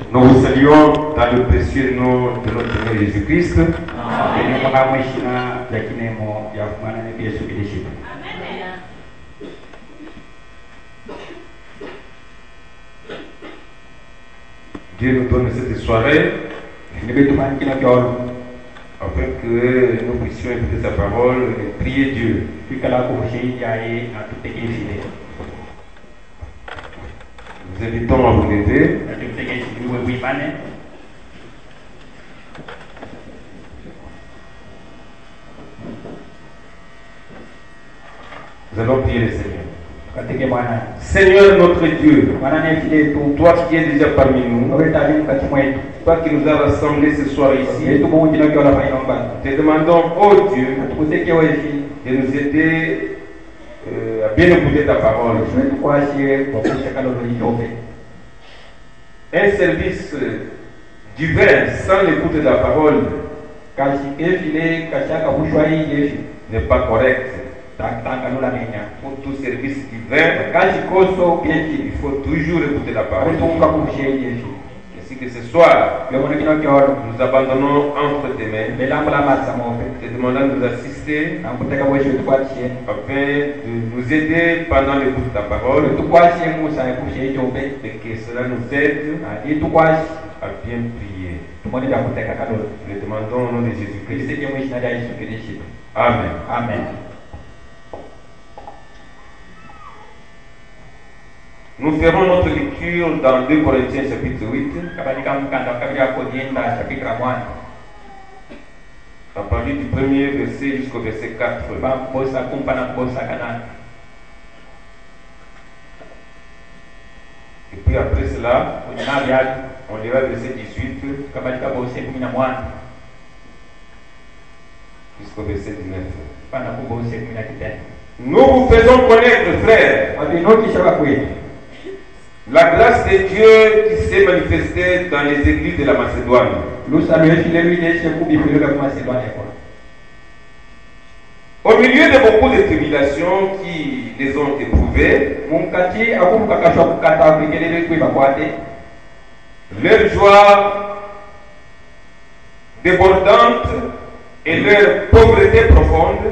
Nous vous saluons dans le précieux nom de notre Seigneur Jésus-Christ. Dieu nous donne cette soirée afin que nous puissions écouter sa parole et prier Dieu. Nous invitons à vous lever. Nous allons prier le Seigneur. Seigneur notre Dieu, toi qui es déjà parmi nous, toi qui nous as rassemblés ce soir ici, te demandons, oh Dieu, de nous aider à bien écouter ta parole. Un service divin sans l'écoute de la parole n'est pas correct. Pour tout service divin, il faut toujours écouter la parole. Ainsi que ce soir, nous abandonnons entre tes mains, te demandant de nous assister afin de nous aider pendant l'écoute de ta parole et que cela nous aide à bien prier. Nous le demandons au nom de Jésus-Christ. Amen. Amen. Nous ferons notre lecture dans 2 Corinthiens chapitre 8. À partir du premier verset jusqu'au verset 4. Et puis après cela, on lira verset 18 jusqu'au verset 19. Nous vous faisons connaître, frères, la grâce de Dieu qui s'est manifestée dans les églises de la Macédoine. Au milieu de beaucoup de tribulations qui les ont éprouvées, leur joie débordante et leur pauvreté profonde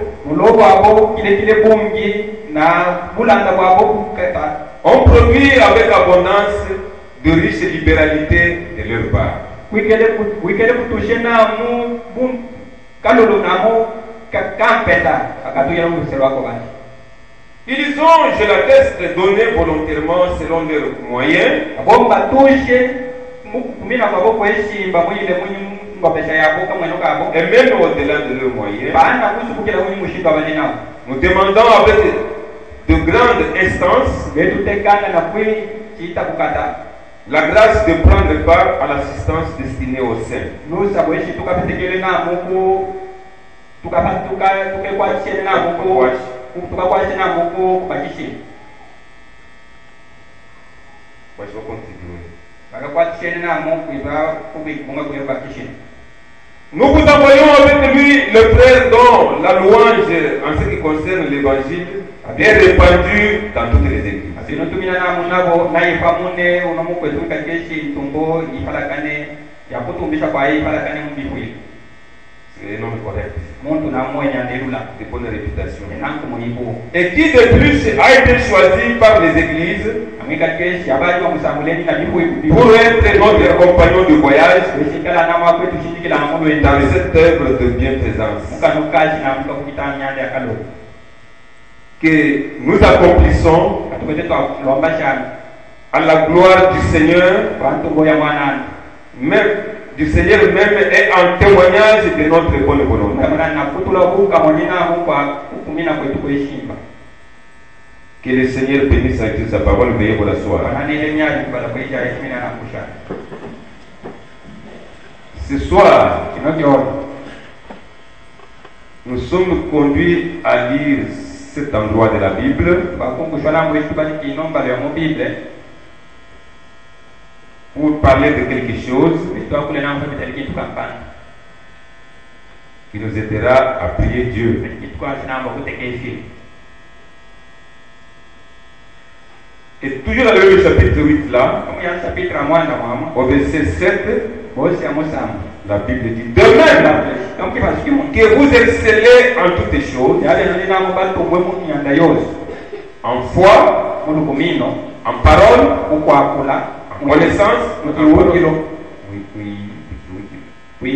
ont produit avec abondance de riches libéralités de leur part. Ils ont, je l'atteste, donné volontairement selon leurs moyens, et même au-delà de leurs moyens. Nous demandons avec de grandes instances la grâce de prendre part à l'assistance destinée aux saints. Je vais continuer. Nous vous envoyons avec lui le frère dont la louange en ce qui concerne l'évangile est répandue dans toutes les églises. C'est un homme correct, de bonne réputation, et qui de plus a été choisi par les églises pour être notre compagnon de voyage dans cette œuvre de bienfaisance que nous accomplissons à la gloire du Seigneur, même du Seigneur même, et en témoignage de notre bonne volonté. Que le Seigneur bénisse avec sa parole. Veuillez vous l'asseoir. Ce soir, nous sommes conduits à lire cet endroit de la Bible pour parler de quelque chose qui nous aidera à prier Dieu. Et tout Toujours dans le chapitre 8 là, Comme il y a un chapitre à moi, au verset 7, c'est à moi ça. la Bible dit de même Donc il va se dire, que vous excellez en toutes choses, il y a des gens qui n'ont pas tout le monde qui en foi, en parole, en connaissance,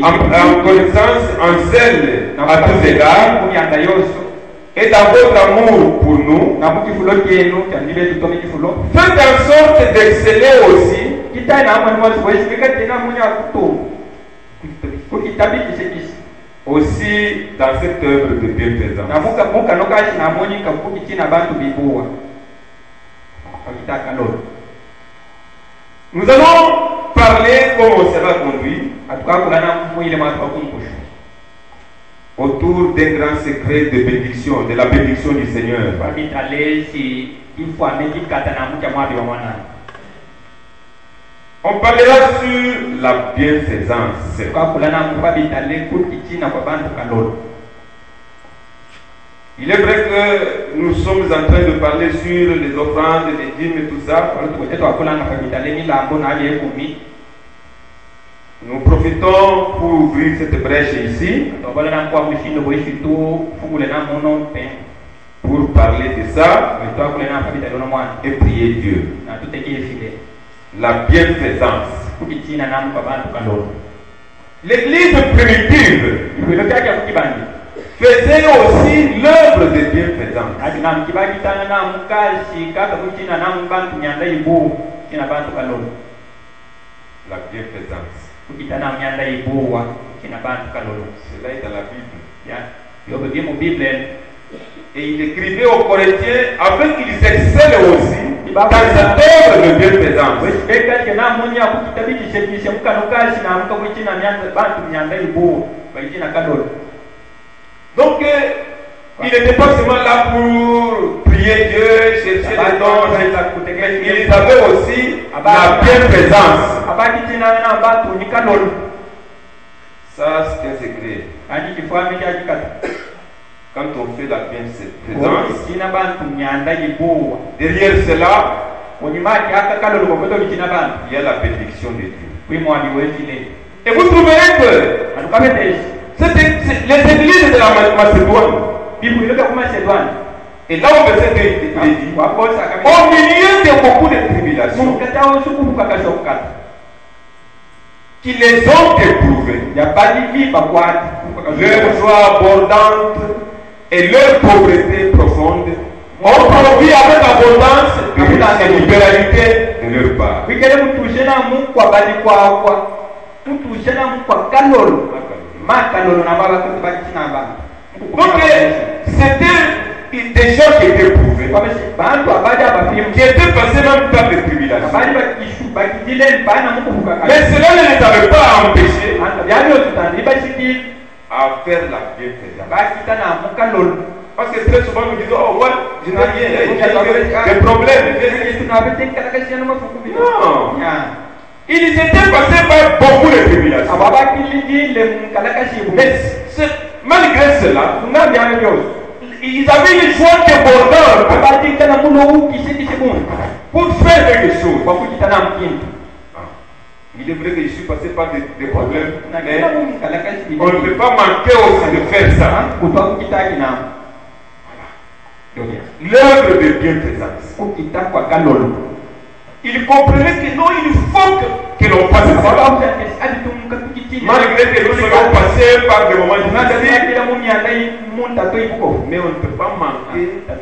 en connaissance, en zèle à tous égards, et dans votre amour pour nous, faites en sorte d'exceller aussi dans cette œuvre de bienfaisance. Nous allons parler, comme on sera conduit, autour d'un grand secret de bénédiction, de la bénédiction du Seigneur. On parlera sur la bienfaisance. Il est vrai que nous sommes en train de parler sur les offrandes, les dîmes et tout ça. Nous profitons pour ouvrir cette brèche ici, pour parler de ça et prier Dieu. La bienfaisance. L'église primitive faisait aussi l'œuvre de bienfaisance. La bienfaisance. Cela est dans la Bible. Et il écrivait aux Corinthiens afin qu'ils excellent aussi dans cette œuvre de bienfaisance. Donc, il n'était pas seulement là pour prier Dieu, chercher les dons, mais il avait aussi la bienfaisance. Ça, c'est un secret. Quand on fait la bienfaisance, derrière cela, il y a la bénédiction de Dieu. Et vous trouverez que les églises de la Macédoine, et là au verset 2, il dit, au milieu de beaucoup de tribulations, qui les ont éprouvés, leur joie abondante et leur pauvreté profonde, ont produit avec abondance et libéralité de leur part. Donc, c'était des gens qui étaient éprouvés, qui étaient passés même par des tribulations. Mais cela ne les avait pas empêchés à faire la bienfaisance. Parce que très souvent nous disons, oh moi, je n'ai rien, j'ai des problèmes. Non. Ils étaient passés par beaucoup de tribulations. Mais malgré cela, ils avaient une joie débordante pour faire quelque chose. Il est vrai que je suis passé par des problèmes, mais on ne peut pas manquer aussi de faire ça. L'œuvre de bienfaisance. Il comprenait que non, il faut que l'on fasse ça. Malgré que nous soyons passés par des moments difficiles, mais on ne peut pas manquer de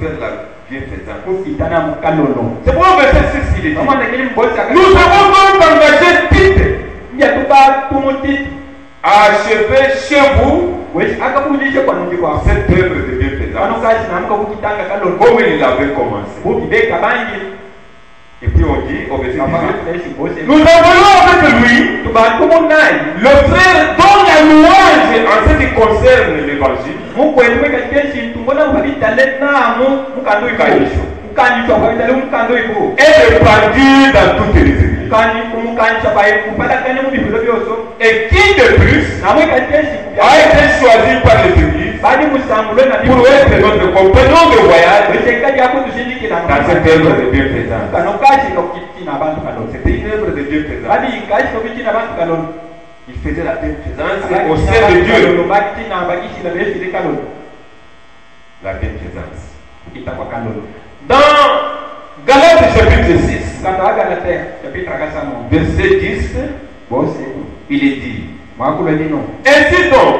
faire la bienfaisance. C'est pour le verset 6 qu'il est dit. Nous avons donc engagé Tite à achever chez vous cette œuvre de bienfaisance, comme il l'avait commencé. Et puis on dit au verset 18, nous avons avec lui le frère dont la louange en ce qui concerne l'évangile est répandue dans toutes les églises. Et qui de plus a été choisi par les églises pour être notre compagnon de voyage dans cette œuvre de bienfaisance. C'était une œuvre de bienfaisance. Il faisait la bienfaisance au sein de Dieu. La bienfaisance. Dans Galates chapitre 6, verset 10, il est dit, ainsi donc,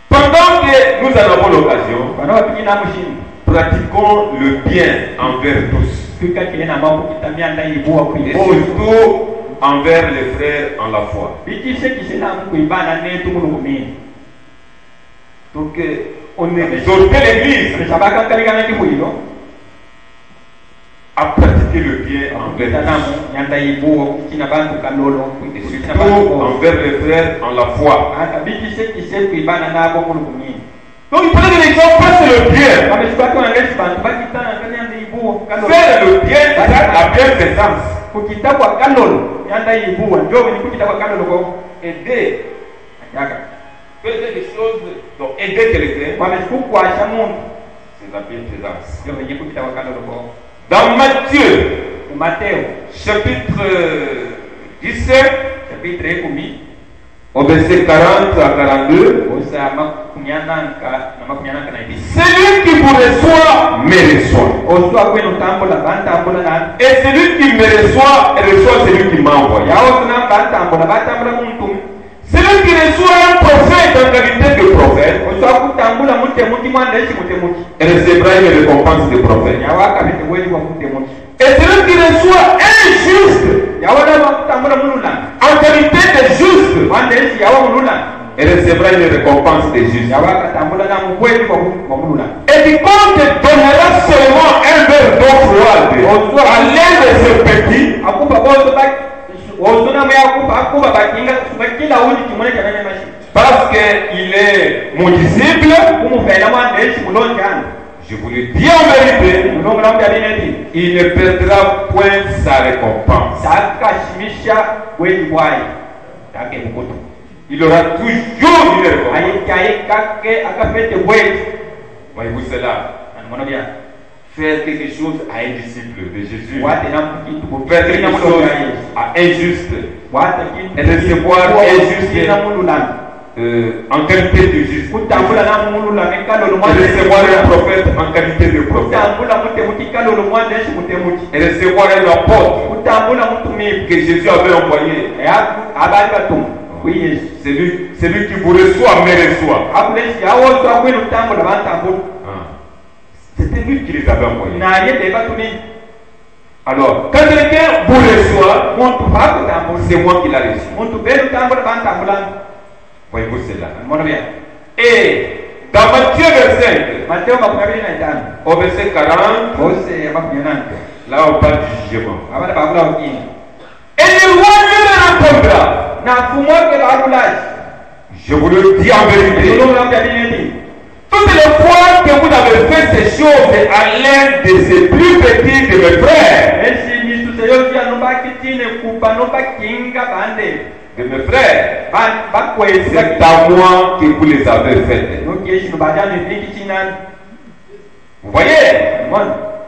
pendant que nous en avons l'occasion, pratiquons le bien envers tous, et surtout envers les frères en la foi. Donc, on exhorte l'Église à pratiquer le bien envers tous, et surtout envers les frères en la foi. Donc il fallait que les gens fassent le bien. Faire le bien, c'est la bienfaisance. Aider. Faire des choses, donc aider quelqu'un, c'est la bienfaisance. Dans Matthieu, chapitre 17, au verset 40 à 42, celui qui vous reçoit me reçoit. Et celui qui me reçoit celui qui m'a envoyé. Celui qui reçoit un prophète en qualité de prophète recevra une récompense de prophète. Et celui qui reçoit un juste en qualité de juste recevra une récompense de juste. Et quiconque donnera seulement un verre d'eau froide à l'un de ses petits, parce qu'il est mon disciple, je vous le dis en vérité, il ne perdra point sa récompense. Il aura toujours une récompense. Voyez-vous cela? Faire quelque chose à un disciple de Jésus, faire quelque chose à un juste, et recevoir un juste en qualité de juste, recevoir un prophète en qualité de prophète, et recevoir un apôtre que Jésus avait envoyé. Celui qui vous reçoit me reçoit. C'était lui qui les avait envoyés. Alors, quand quelqu'un vous reçoit, c'est moi qui l'ai reçu. Voyez-vous cela? Et dans Matthieu 25, au verset 40, là on parle du jugement. Et le roi lui répondra, je vous le dis en vérité, toutes les fois que vous avez fait ces choses à l'un de ces plus petits de mes frères, c'est à moi que vous les avez faites. Vous voyez,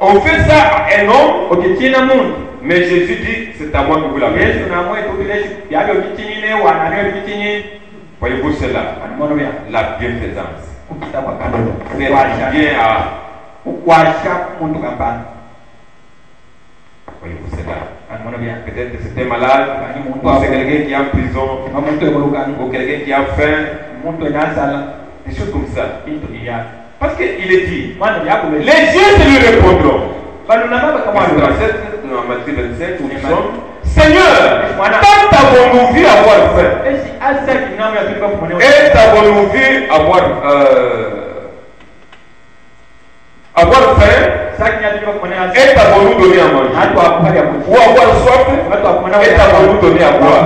on fait ça à un homme, mais Jésus dit c'est à moi que vous l'avez fait. Voyez-vous cela? La bienfaisance. Faire bien à. Voyez-vous cela? Peut-être que c'était malade, ou c'est quelqu'un qui est en prison, ou quelqu'un qui a faim, des choses comme ça. Parce qu'il est dit, les justes lui répondront. Dans Matthieu 27, où nous sommes, Seigneur, quand avons-nous vu avoir faim? Et avons-nous vu avoir faim? Et avons-nous donné à manger? Ou avoir soif? Et avons-nous donné à boire?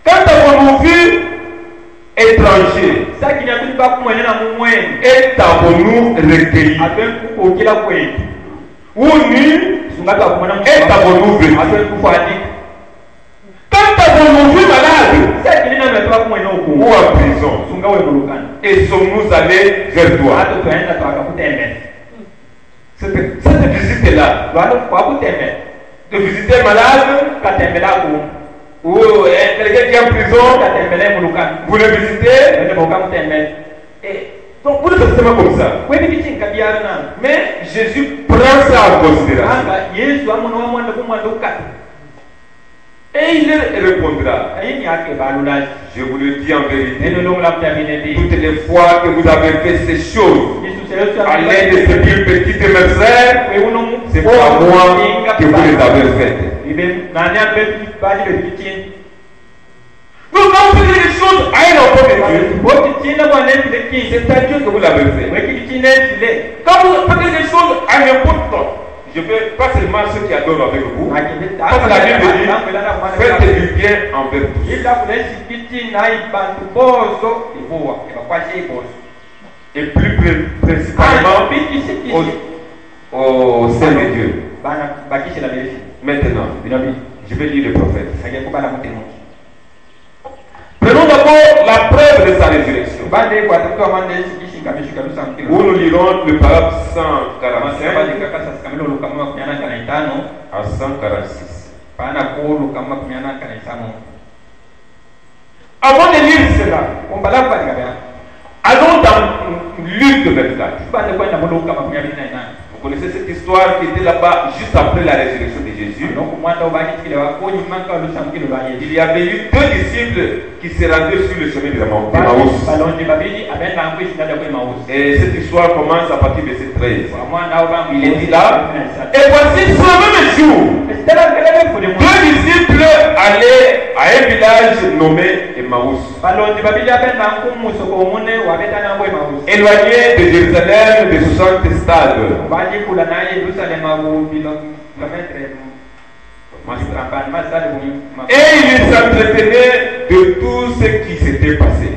Quand avons-nous vu étranger? Et avons-nous recueilli? Ou nu? Et avons-nous vécu? Quand avons-nous vu malade? ou en prison. Et sommes-nous allés vers toi? Cette visite-là, de visiter un malade ou quelqu'un qui est en prison, vous le visitez. Et donc vous le faites seulement comme ça. Mais Jésus prend ça en considération. Et il leur répondra, je vous le dis en vérité, toutes les fois que vous avez fait ces choses à l'aide de ces petites mercenaires, c'est pas moi que vous les avez faites. Donc quand vous faites les choses à un enfant de Dieu, c'est à Dieu que vous l'avez fait. Quand vous faites les choses à n'importe quoi, je ne fais pas seulement ceux qui adorent avec vous. Comme la Bible dit, faites du bien envers tous. Et plus principalement au sein de Dieu. Maintenant, je vais lire le prophète. Prenons d'abord la preuve de sa résurrection. Où nous lirons le paragraphe 145 à 146. Avant de lire cela, allons dans Luc 24. Vous connaissez cette histoire qui était là-bas juste après la résurrection de Jésus. Il y avait eu deux disciples qui se rendaient sur le chemin de Emmaüs. Et cette histoire commence à partir de verset 13. Il est dit là, et voici ce même jour, deux disciples allaient à un village nommé Emmaüs, éloigné de Jérusalem de 60 stades. Et il s'entretenait de tout ce qui s'était passé.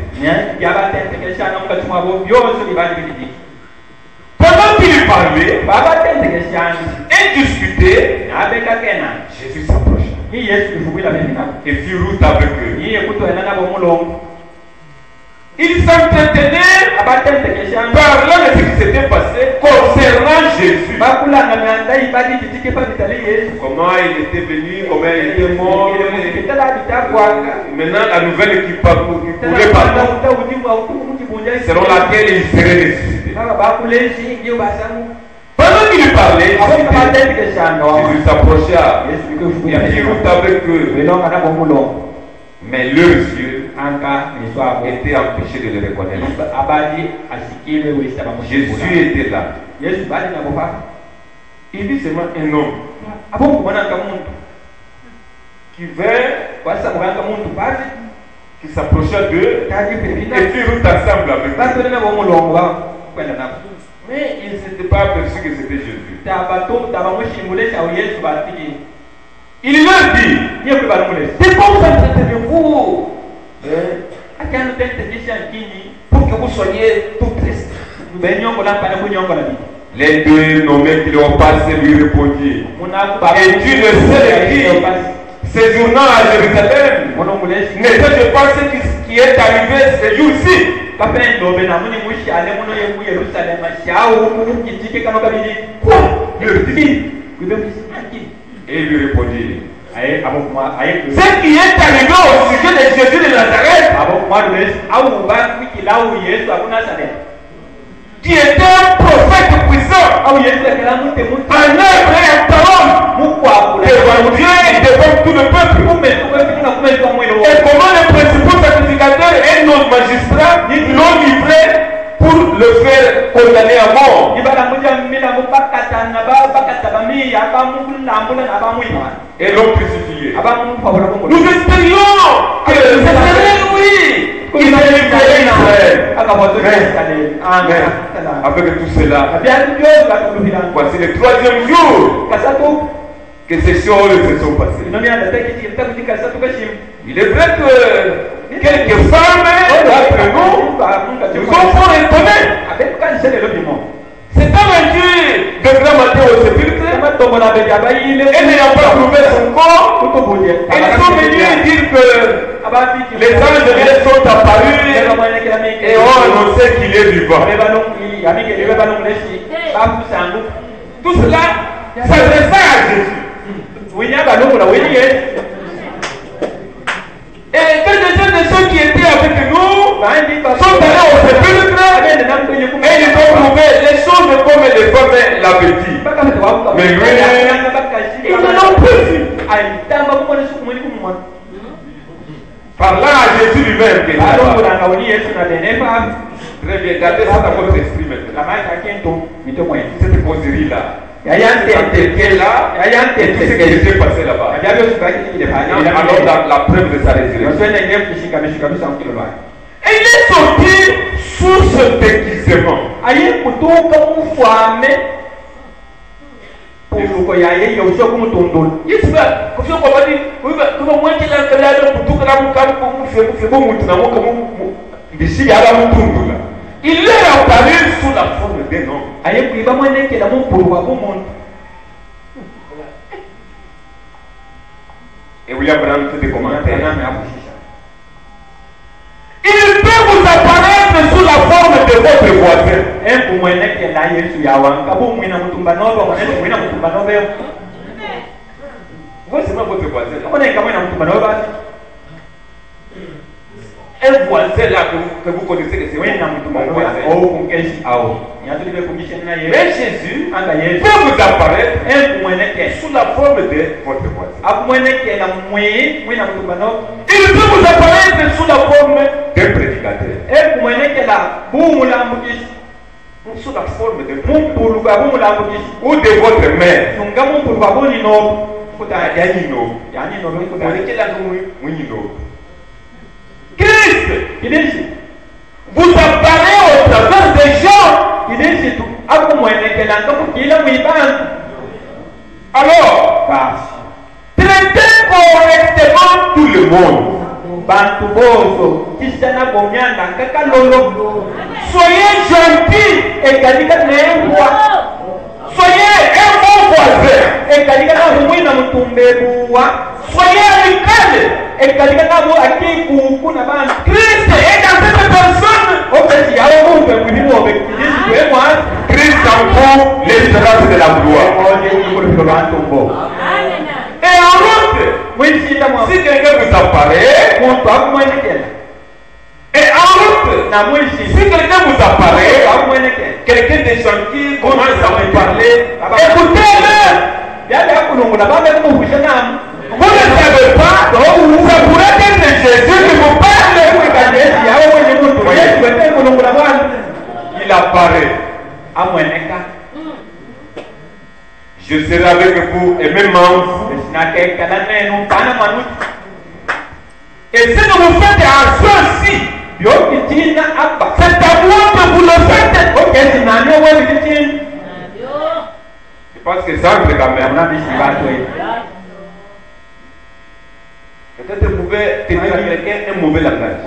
Pendant qu'il parlait et discutait, Jésus s'approcha et fit route avec eux. Il s'entretenait parlant de ce qui s'était passé concernant Jésus. Comment il était venu, comment il était mort. Maintenant, la nouvelle qui courait partout, selon laquelle il serait ressuscité. Pendant qu'il parlait, Jésus s'approcha et fit route avec eux. Mais leurs yeux étaient empêchés de le reconnaître. Jésus était là. Il dit seulement un homme qui vint, qui s'approcha d'eux et fit route ensemble avec eux. Mais ils ne s'étaient pas aperçus que c'était Jésus. Il leur dit, c'est comme ça que vous pour que vous soyez tout triste. Les deux nommés qui l'ont passé lui répondirent, et tu ne sais qui séjournant à Jérusalem n'était-je pas ce qui est arrivé ce jour-ci? Quoi? Et il lui répondit, ce qui est arrivé au sujet de Jésus de Nazareth, qui était un prophète puissant, en œuvre et en parole, devant Dieu et devant tout le peuple. Et comment les principaux sacrificateurs et nos magistrats l'ont livré pour le faire condamner à mort. Et l'ont crucifié. Nous espérions que ce serait lui qui nous livrerait Israël. Avec tout cela, voici le troisième jour que ces choses se sont passées. Il est vrai que quelques femmes d'entre nous nous ont fort étonnés. C'est rendu de grand matin au sépulcre et n'ayant pas trouvé son corps, ils sont venus dire que Les anges de Dieu sont apparus et ont annoncé qu'il est vivant. Tout cela s'adressa à Jésus. Et quelques-uns de ceux qui étaient avec nous sont allés au sépulcre et ils ont trouvé les choses comme les femmes l'avaient dit. Mais lui, ils ne l'ont plus vu. Par là, Jésus lui-même est là. Très bien, gardez ça dans votre esprit maintenant. Cette causerie-là. Là, et tout ce qui s'est passé là-bas. Alors la preuve de sa résurrection. Et il est sorti sous ce déguisement. Il est apparu sous la forme d'un homme. Et William Branham fait des commentaires. Il peut vous apparaître sous la forme de votre voisin. Voici votre voisin. Un voisin là que vous connaissez, que c'est mon voisin. Mais Jésus peut vous apparaître sous la forme de votre voisin. Il peut vous apparaître sous la forme d'un prédicateur. Sous la forme de ou de votre mère. Christ vous apparaît au travers des gens. Alors, traitez correctement tout le monde. Soyez gentils. Soyez un bon voisin. Soyez amical. Christ est dans cette personne. Christ en vous l'espérance de la gloire. Et en route, si quelqu'un vous apparaît, et en route, si quelqu'un vous apparaît, quelqu'un de gentil commence à vous parler, écoutez-le. Vous ne savez pas, ça pourrait être Jésus qui vous parle. Il apparaît. Je serai avec vous et même en vous. Et si vous vous faites à ceci, c'est à moi que vous le faites. Je pense que ça entre quand même. Peut-être vous pouvez tenir à quelqu'un un mauvais langage.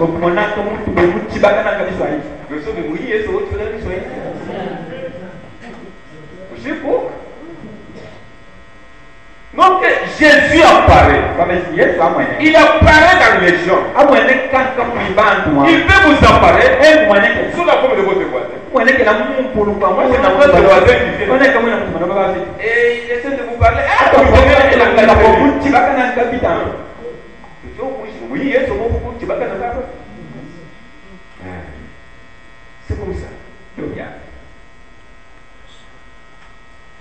Donc Jésus apparaît. Il apparaît dans les gens. Il peut vous apparaître sous la forme de votre voisin. Et il essaie de vous parler. C'est comme ça.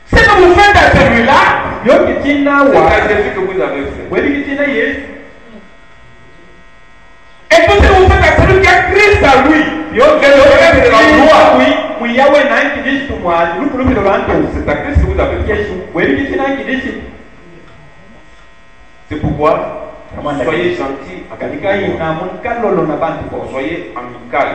Ce que vous faites à celui-là, c'est à Jésus que vous avez fait. Et tout ce que vous faites à celui qui a Christ à lui, c'est à Christ que vous avez fait. C'est pourquoi soyez gentils, soyez amical.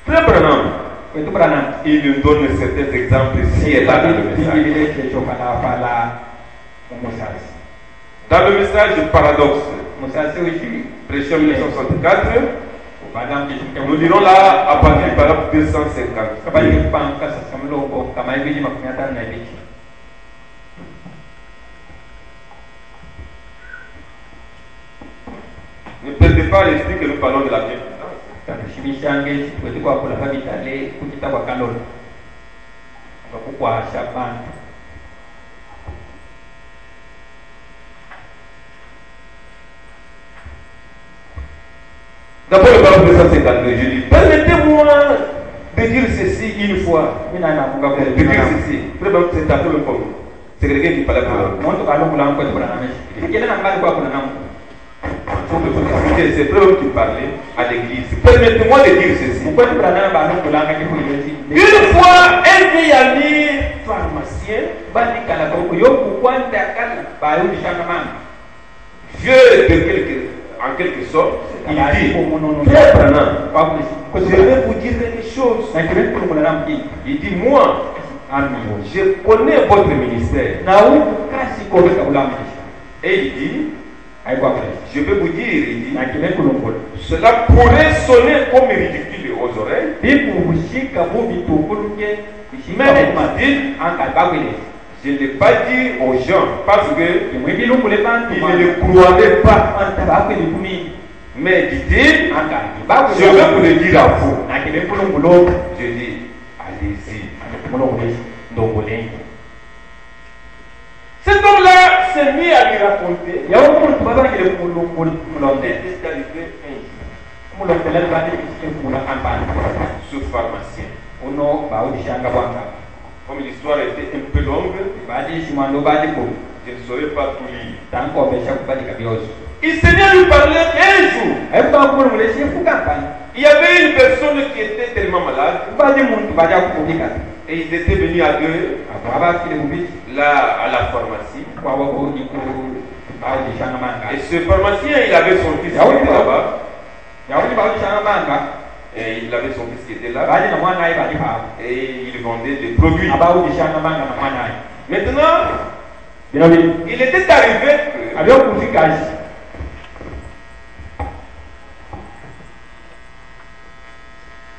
Frère Branham, il nous donne certains exemples ici et là dans le message. Dans le message du paradoxe, prêché en 1964, nous dirons là à partir du paragraphe 250. pas l'esprit que nous parlons de la bienfaisance. D'abord, le parole de 152, je dis, permettez-moi de dire ceci une fois. De dire ceci. C'est un peu le problème. C'est quelqu'un qui parle pour c'est peu qui parlait à l'église. Permettez-moi de dire ceci. Une fois, un vieil ami pharmacien, vieux en quelque sorte, il dit, Frère Branham, je vais vous dire quelque chose. Il dit, moi, je connais votre ministère. Et il dit, je vais vous dire, il dit, cela pourrait sonner comme ridicule aux oreilles, mais il dit, je ne l'ai pas dit aux gens parce que ils ne le croiraient pas. Mais dit-il, je vais vous le dire à vous. Je dis, allez-y. Cet homme-là s'est mis à lui raconter. Ce pharmacien. Comme l'histoire était un peu longue, je ne saurais pas tout lire. Il s'est mis à lui parler un jour. Il y avait une personne qui était tellement malade. Et ils étaient venus à deux là à la pharmacie. Et ce pharmacien, il avait son fils qui était là-bas. Et il avait son fils qui était là. Et il vendait des produits. Maintenant, il était arrivé que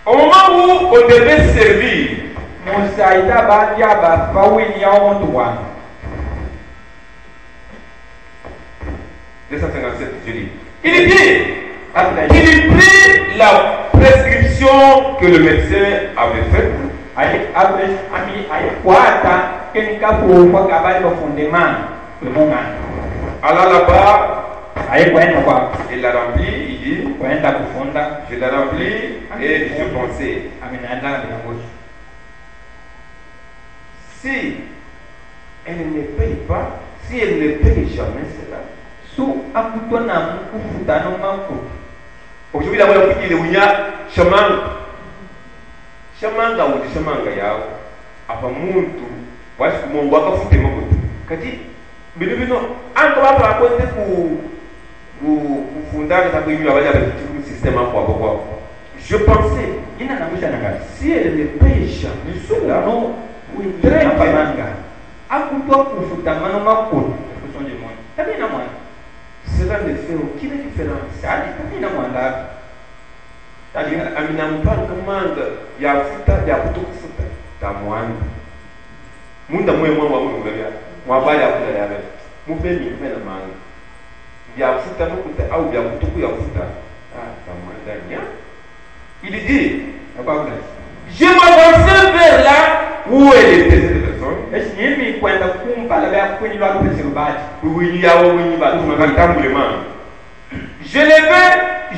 au moment où on devait servir, 257, je dis. Il dit, il prit la prescription que le médecin avait faite. Alors là-bas, il l'a rempli, il dit, je l'ai rempli et je pensais, si elle ne paye pas, si elle ne paye jamais cela, aujourd'hui, la voix de Shamanga ou Shamanga Yao, Apamuntu, Wash Mwaka Futemoko. Kati, Bino, encore à raconter pour fonder le système à quoi. Je pensais, si elle ne paye jamais cela, très bien. Cela ne fait aucune différence. Amina mpanga manga ya futa ya kutokufuta tamwani munda mwe mwa mwe mwabali akuta yabe mupeni mena manga ya futa nokuta au ya kutoku ya futa tamwanda nya. Il dit, je m'avançais vers là où elle était cette personne.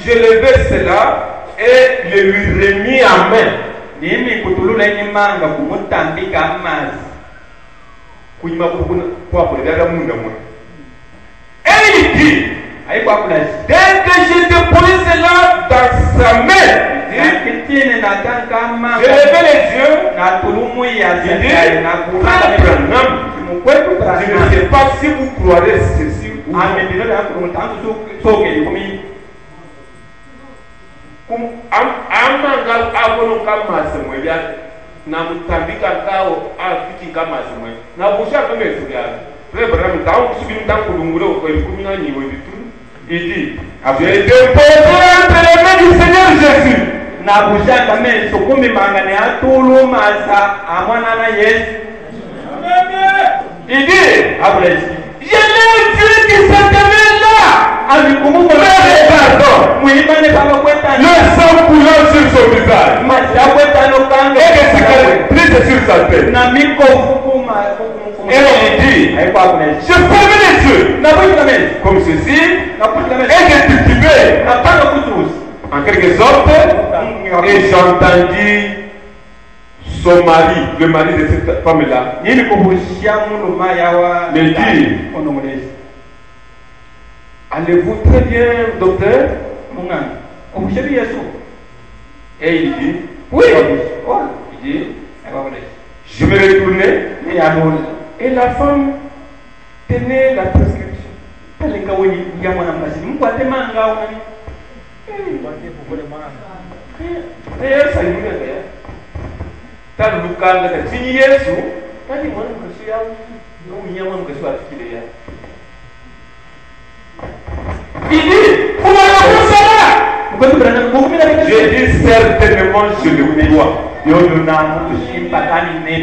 Je levais cela et le lui remis en main. Et il dit, dès que je déposais cela dans sa main, je levais les yeux, je ne sais pas si vous croirez ceci ou non. Amanga abono kama semwe ya na mutambika kao afiki kama semwe na busha kama esuya rebra mtao kusubi mtangu lungulo ko ikumina ni we bitu idi j'ai déposé entre les mains du Seigneur Jésus na busha kama sokumi mangane atulu masa amwana na Yesu idi abresi je l'ai vu qui s'était là à Le sang coulant sur son visage. Et les cicatrices sur sa tête. Et on dit, je ferme les yeux comme ceci, et je titubais en quelque sorte, et j'entendis son mari, le mari de cette femme-là, me dit, allez-vous très bien, docteur? Et il dit, oui. Il dit, je vais retourner. Et la femme tenait la prescription. Il dit, vous m'avez fait cela. Je dis certainement, je le crois. Par mes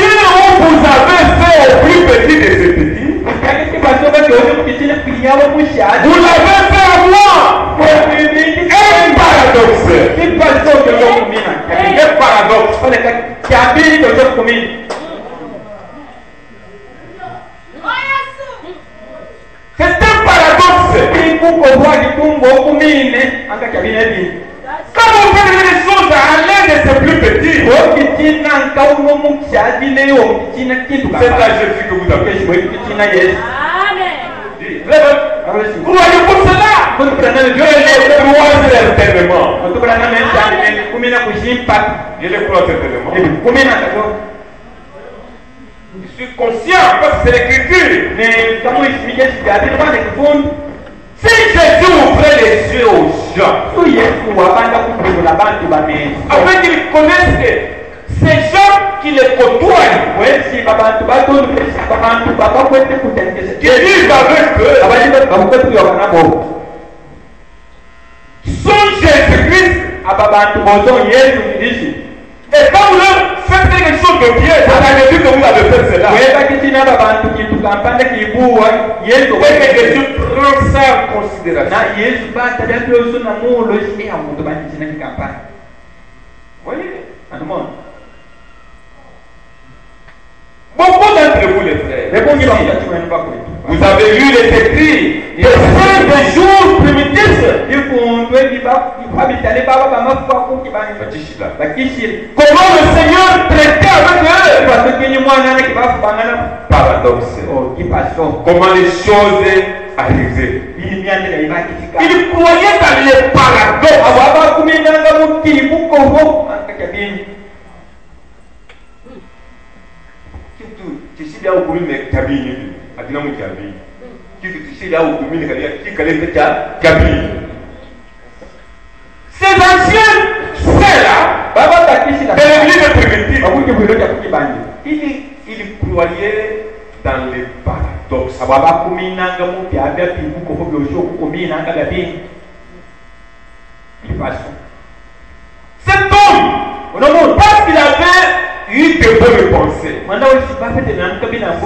yeux, vous avez fait au plus petit de ces petits. Vous l'avez fait à moi. Un paradoxe. Un paradoxe. C'est un paradoxe. Quand vous faites les choses à l'aide de ces plus petits, c'est à Jésus que vous avez. Croyez-vous cela? Je le crois certainement. Je le crois certainement. Je suis conscient parce que c'est l'écriture. Si Jésus ouvrait les yeux aux gens, afin qu'ils connaissent que ces gens qui les côtoient, qui vivent avec eux, sont Jésus-Christ. Et quand vous leur faites quelque chose de bien, ça veut dire que vous avez fait cela. Et que Jésus prend ça en considération. Voyez? Beaucoup d'entre vous, les frères, vous avez lu les écrits des saints des jours primitifs. Comment le Seigneur traitait avec eux? Paradoxe. Comment les choses arrivaient. Il croyait dans les paradoxes. Ces anciens saints-là, de l'église primitive, ils croyaient dans les paradoxes. Cet homme, parce qu'il avait eu de bonnes pensées,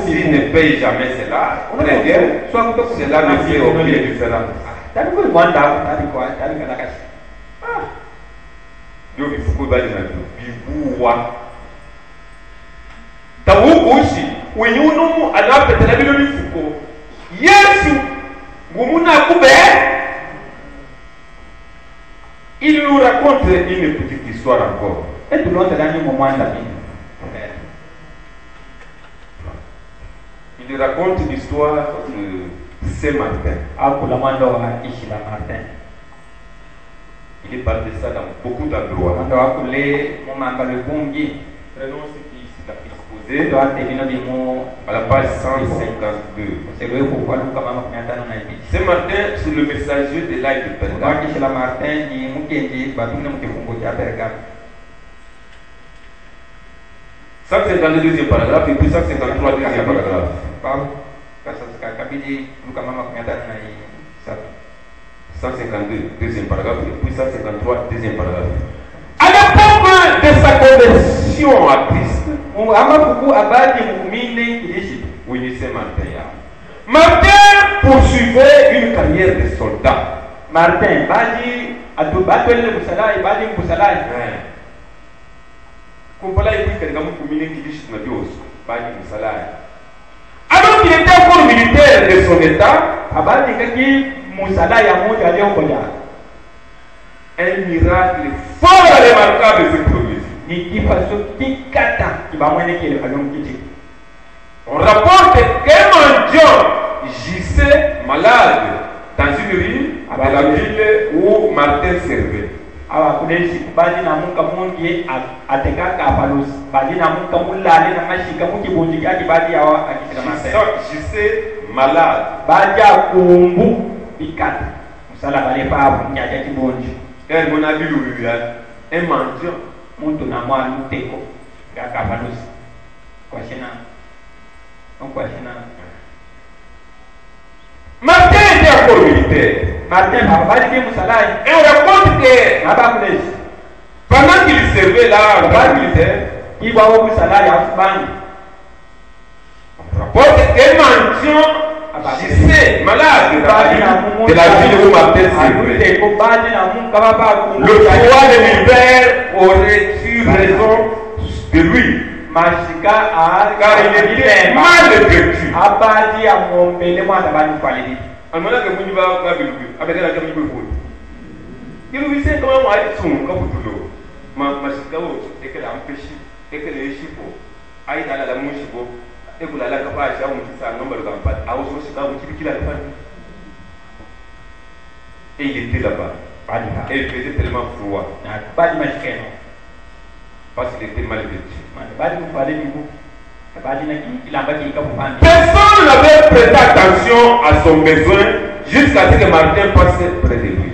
s'il ne paye jamais cela, très bien, cela ne fait aucune différence. Donc il faut que vous ayez un Tawukushi, wenyunumu anapetela bilo mifuko. Yesu, gumuna kube. Il nous raconte une petite histoire encore. Et tout le monde est moment il nous raconte l'histoire de Saint-Martin. Il est parlé de ça dans beaucoup d'endroits. Prenons ce qui est ici exposé à la page 152. Saint-Martin, c'est le messager de l'âge de Pergame. 152e paragraphe et puis 153e paragraphe. 152 deuxième paragraphe et puis 153 deuxième paragraphe. À l'époque de sa conversion à Christ, oui, Saint-Martin, Martin poursuivait une carrière de soldat. Martin badi atu batwele musalai badi musalai Kumpala il dit que alors qu'il était encore militaire de son état, abadi kaki musalai ya moja leo koja un miracle fort et remarquable se produit. ni kipaso kikata kibamwene kile kalon kiti. On rapporte qu'un mendiant gisait malade dans une rue de la ville où Martin servait. Awa kudensi badi na munka mungi ateka kapalos badi na munka mulale na mashika muki bonji kaki badi awa akisira Martin. Gisait malade. Badi akumbu bikata musala bale pabu nyaja kibonji. Et mon ami un mendiant. Muntu na mwa luteko ga kapalos kwa shina. Martin était encore militaire. Martin et on raconte que pendant qu'il servait là en militaire, on rapporte qu'un mendiant gisait malade de la ville où Martin servait. Le roi de l'hiver aurait eu raison de lui. Car il était mal vêtu. Abadi amombele mwana bani kwalidi. Almana ke munyi ba bilubi. Abekela ke munyi ko. Bilubi c'est comment moi son ka butulo. Masika wo ekela ampeshi, ekela yeshipo. Ai dala la mushipo. Ekula la ka ba sha mu kisa ngamba lo kampa. Awo so sika mu kibikila ka. Et il était là-bas. Et il faisait tellement froid. Badi mashikeno. Parce qu'il était mal vêtu. Personne n'avait prêté attention à son besoin jusqu'à ce que Martin passe près de lui.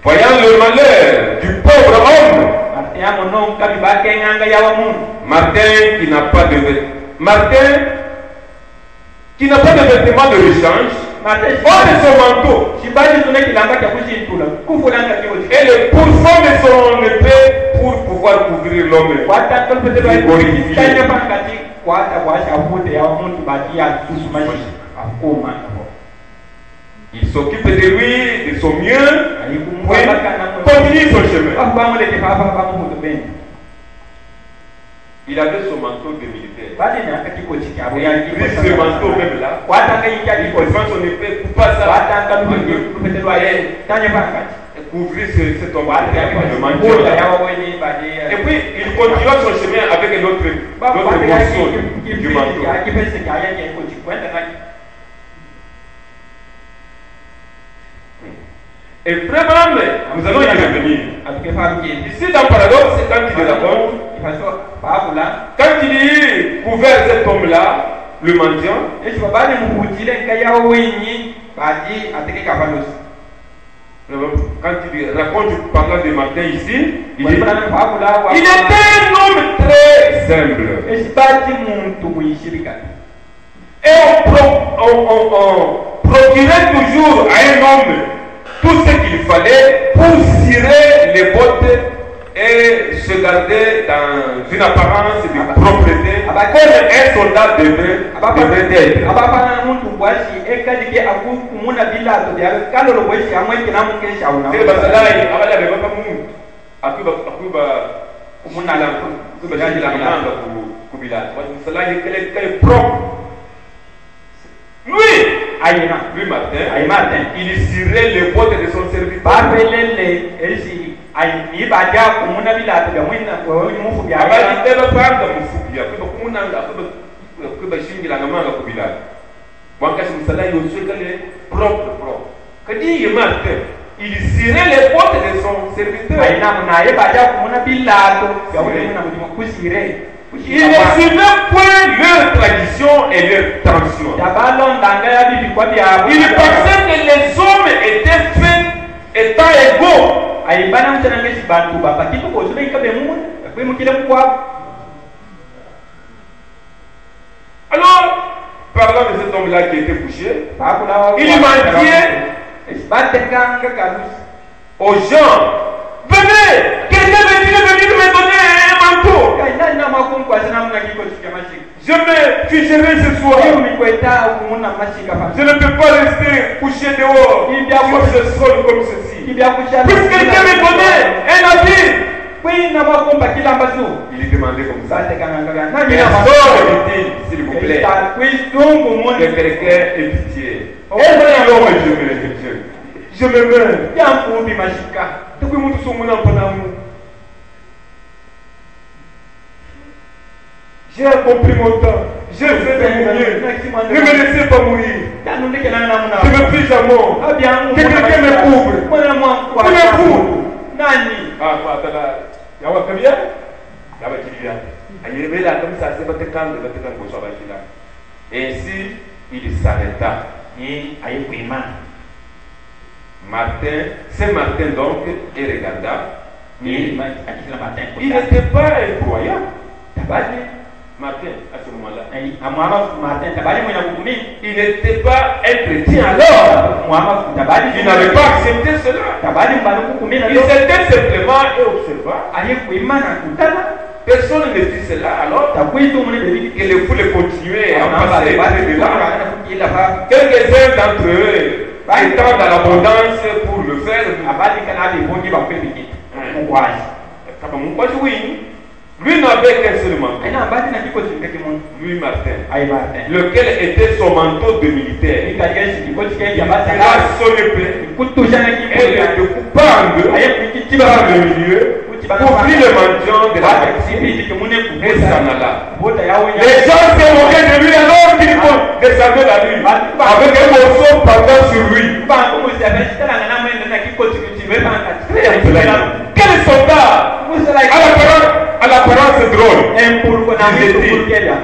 Voyant le malheur du pauvre homme, Martin qui n'a pas de vêtements de rechange, hors de son manteau, et le pourfond de son épée pour pouvoir couvrir l'homme. Il s'occupe de lui, de son mieux, pour continuer son chemin. Il avait son manteau de militaire. Il a pris ce manteau même là. Il prend son épée, coupe ça. Et couvrir cet homme le manteau. Et puis il continua son chemin avec un autre morceau du manteau. Et vraiment, nous allons y revenir. Ici dans Paradoxe, quand il raconte, quand il dit couvert cet homme-là, le mendiant, quand il raconte parlant de Martin ici, il dit, il était un homme très humble. Et on procurait toujours à un homme tout ce qu'il fallait pour cirer les bottes et se garder dans une apparence de propreté comme un soldat devait être. Lui Martin, il cirait les bottes de son serviteur. Il cirait les bottes de son serviteur. Il ne suivait point leur tradition et leur tension. Il pensait que les hommes étaient faits étant égaux. Alors, parlant de cet homme-là qui était couché, il mendiait aux gens. Venez, quelqu'un veut venir me donner un manteau. Je me ficherai ce soir. Je ne peux pas rester couché dehors sur ce sol comme ceci. Puisque Dieu me donnait un avis. Il est demandé comme ça. S'il vous plaît. Que quelqu'un ait pitié. Je me meurs. J'ai accompli mon temps. J'ai fait de mon mieux. Ne me laissez pas mourir. Je me prie à mort. Que quelqu'un me couvre. Ah, quoi, et ainsi, il s'arrêta. Martin, c'est Martin donc, et regarda. Il n'était pas un croyant. Martin, à ce moment-là. Il n'était pas un chrétien alors. Il n'avait pas accepté cela. Il s'était simplement observa. Personne ne dit cela alors. Que les foules continuaient à passer de là. Quelques-uns d'entre eux étant dans l'abondance pour le faire. Lui n'avait qu'un seul manteau. Lui, Martin. Lequel était son manteau de militaire. Il a sonné plein. Et le coupant dans le milieu. Couvrit le mendiant de la victime et s'en alla. Les gens se moquaient de lui alors qu'il descendait la rue avec un morceau pendant sur lui. Quel soldat à l'apparence drôle,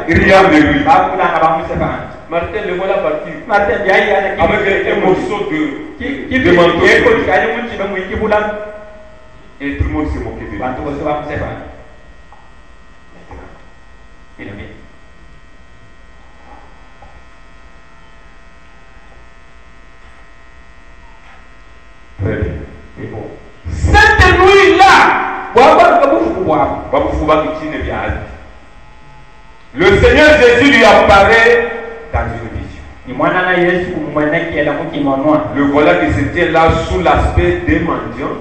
riant de lui. Martin le voilà partir avec un morceau de manteau. Et tout le monde se moquait de lui. Très bien. Cette nuit-là, le Seigneur Jésus lui apparaît dans une vision. Le voilà qui se tient là sous l'aspect des mendiants.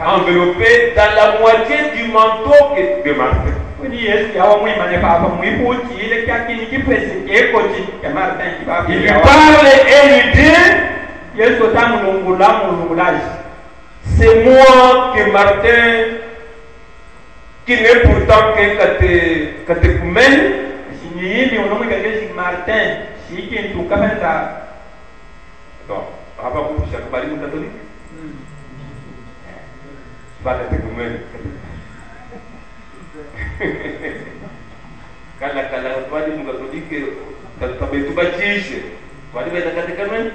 Enveloppé dans la moitié du manteau de Martin. Il lui parle et lui dit, c'est moi que Martin, qui n'est pourtant qu'un catéchumène. Donc, avant que vous chaque bari catholique, pas catéchumène. Quand la bari catholique, tu vas tout bâtir, bari va être catéchumène.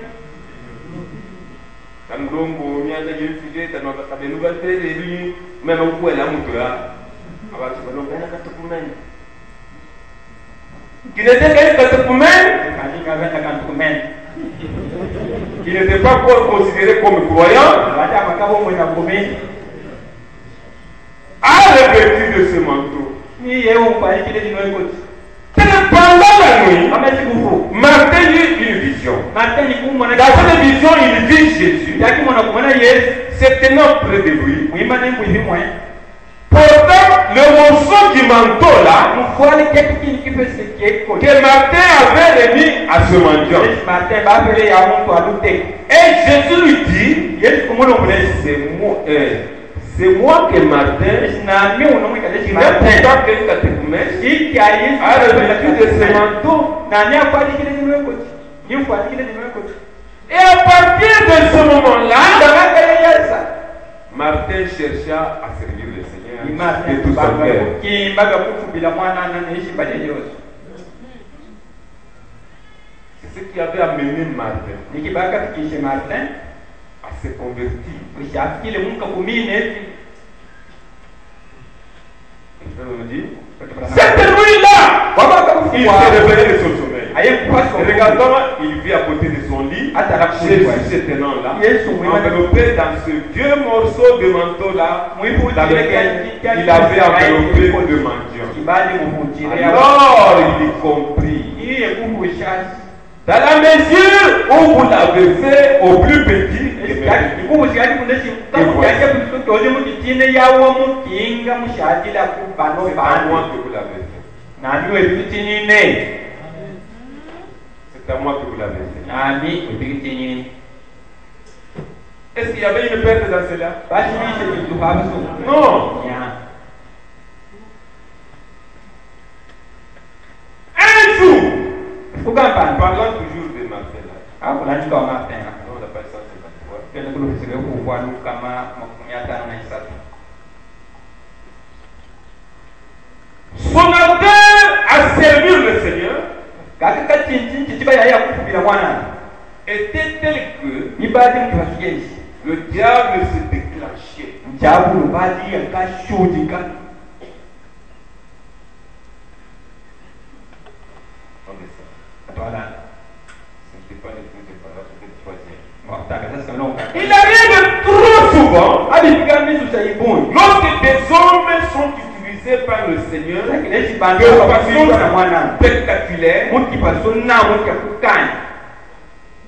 Quand nous avons mis un sujet, tu as des nouvelles télé, même au coup, elle a monté là. Alors, tu vas donc être catéchumène. Qui n'était qu'un catéchumène. Qui n'était pas considéré comme croyant. À la vertu de ce manteau. Pendant la nuit, Martin eut une vision. Dans cette vision, il vit Jésus se tenant près de lui. Pourtant, le morceau du manteau là, que Martin avait remis à ce mendiant. Et Jésus lui dit, c'est moi que Martin, qui n'est pourtant qu'un catéchumène, a revêtu de ce manteau. Et à partir de ce moment-là, Martin chercha à servir le Seigneur de tout son cœur. C'est ce qui avait amené Martin à se convertir. Cette nuit-là, il s'est réveillé de son sommeil. Regardant, il vit à côté de son lit. Jésus se tenant là, enveloppé dans ce vieux morceau de manteau-là, dans lequel il avait enveloppé de mendiant. Alors il comprit. Dans la mesure où vous l'avez fait au plus petit, c'est pas moi que vous l'avez fait. C'est à moi que vous l'avez fait. Est-ce qu'il y avait une perte dans cela? Non. Un jour, parlant toujours de Martin. Non, on n'a pas ça, c'est son ardeur à servir le Seigneur était tel que le diable se déclenchait. Il arrive trop souvent lorsque des hommes sont utilisés par le Seigneur de façon spectaculaire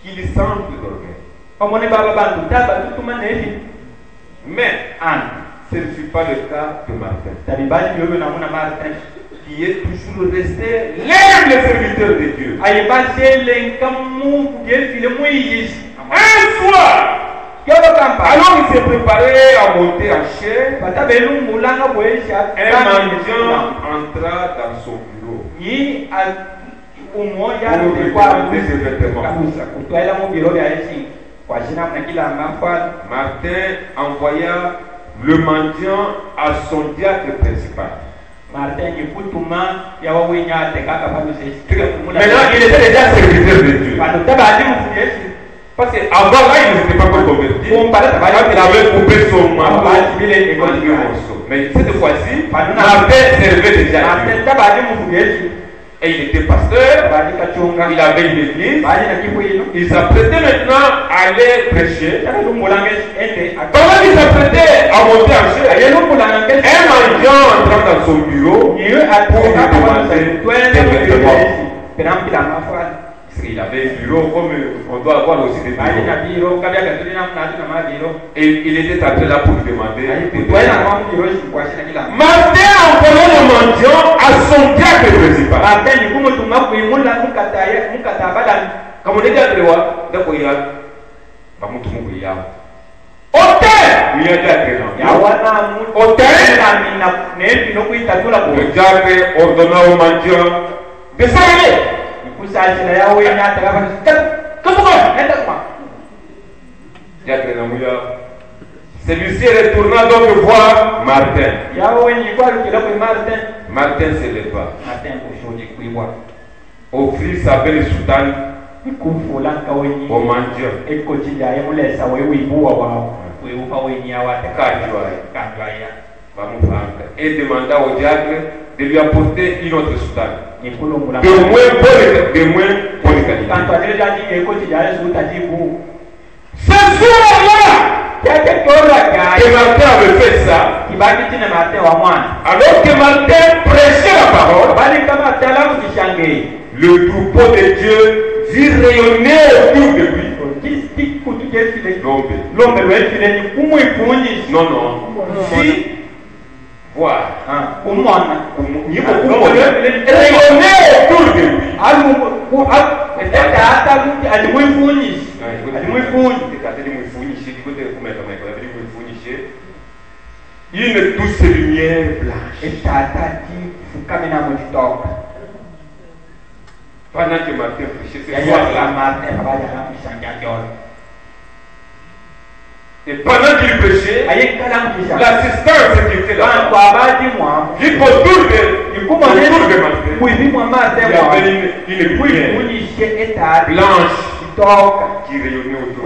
qu'il semble dormir. Mais ce ne fut pas le cas de Martin, qui est toujours resté l'humble serviteur de Dieu. Un soir, alors il s'est préparé à monter en chair, un mendiant entra dans son bureau pour demander ses vêtements. Martin envoya le mendiant à son diacre principal. Maintenant, il était déjà serviteur de Dieu. Parce qu'avant là, il ne s'était pas encore converti. Quand il avait coupé son manteau, mais cette fois-ci, Martin servait déjà Dieu. Et il était pasteur, il avait une église, il s'apprêtait maintenant à aller prêcher. Pendant qu'il s'apprêtait à monter en chair, un mendiant entra dans son bureau pour lui demander des vêtements. Parce qu'il avait un bureau comme on doit avoir aussi des bureaux. Et il était entré là pour lui demander. Martin envoyait le mendiant à son diacre principal. Comme on est à Tréwa, d'accord, il y a hôtel! Il y a diacre. Hôtel! Le diacre ordonna au mendiant de s'en aller. Celui-ci retourna donc voir Martin. Martin se leva, offrit sa belle soutane au mendiant. Et demanda au diacre de lui apporter une autre soutane de moins bonne qualité. Ce jour-là, que Martin avait fait ça, alors que Martin prêchait la parole, le troupeau de Dieu vit rayonner autour de lui. Non, si voir rayonner autour de lui. Une douce lumière blanche. Pendant que Martin prêchait ce soir-là, et pendant qu'il prêchait, l'assistance qui était là, vit autour de Martin, il y avait une lumière blanche qui rayonnait autour.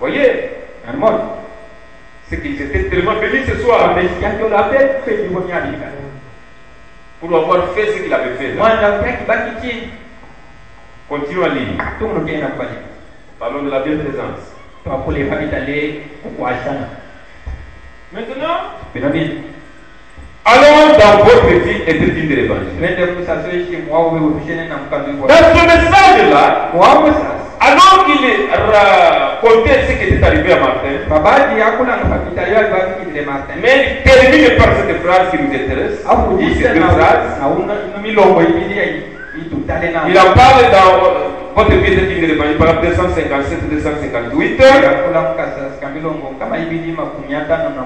Voyez, c'est qu'ils étaient tellement bénis ce soir. pour avoir fait ce qu'il avait fait. Continue à lire. Parlons de la bienfaisance. Maintenant, allons dans votre vie et digne de l'évangile. Dans ce message-là, alors qu'il racontait ce qui était arrivé à Martin, mais il termine par cette phrase qui nous intéresse. Ces deux phrases. Il en parle dans votre vie de digne de l'évangile, par 257-258.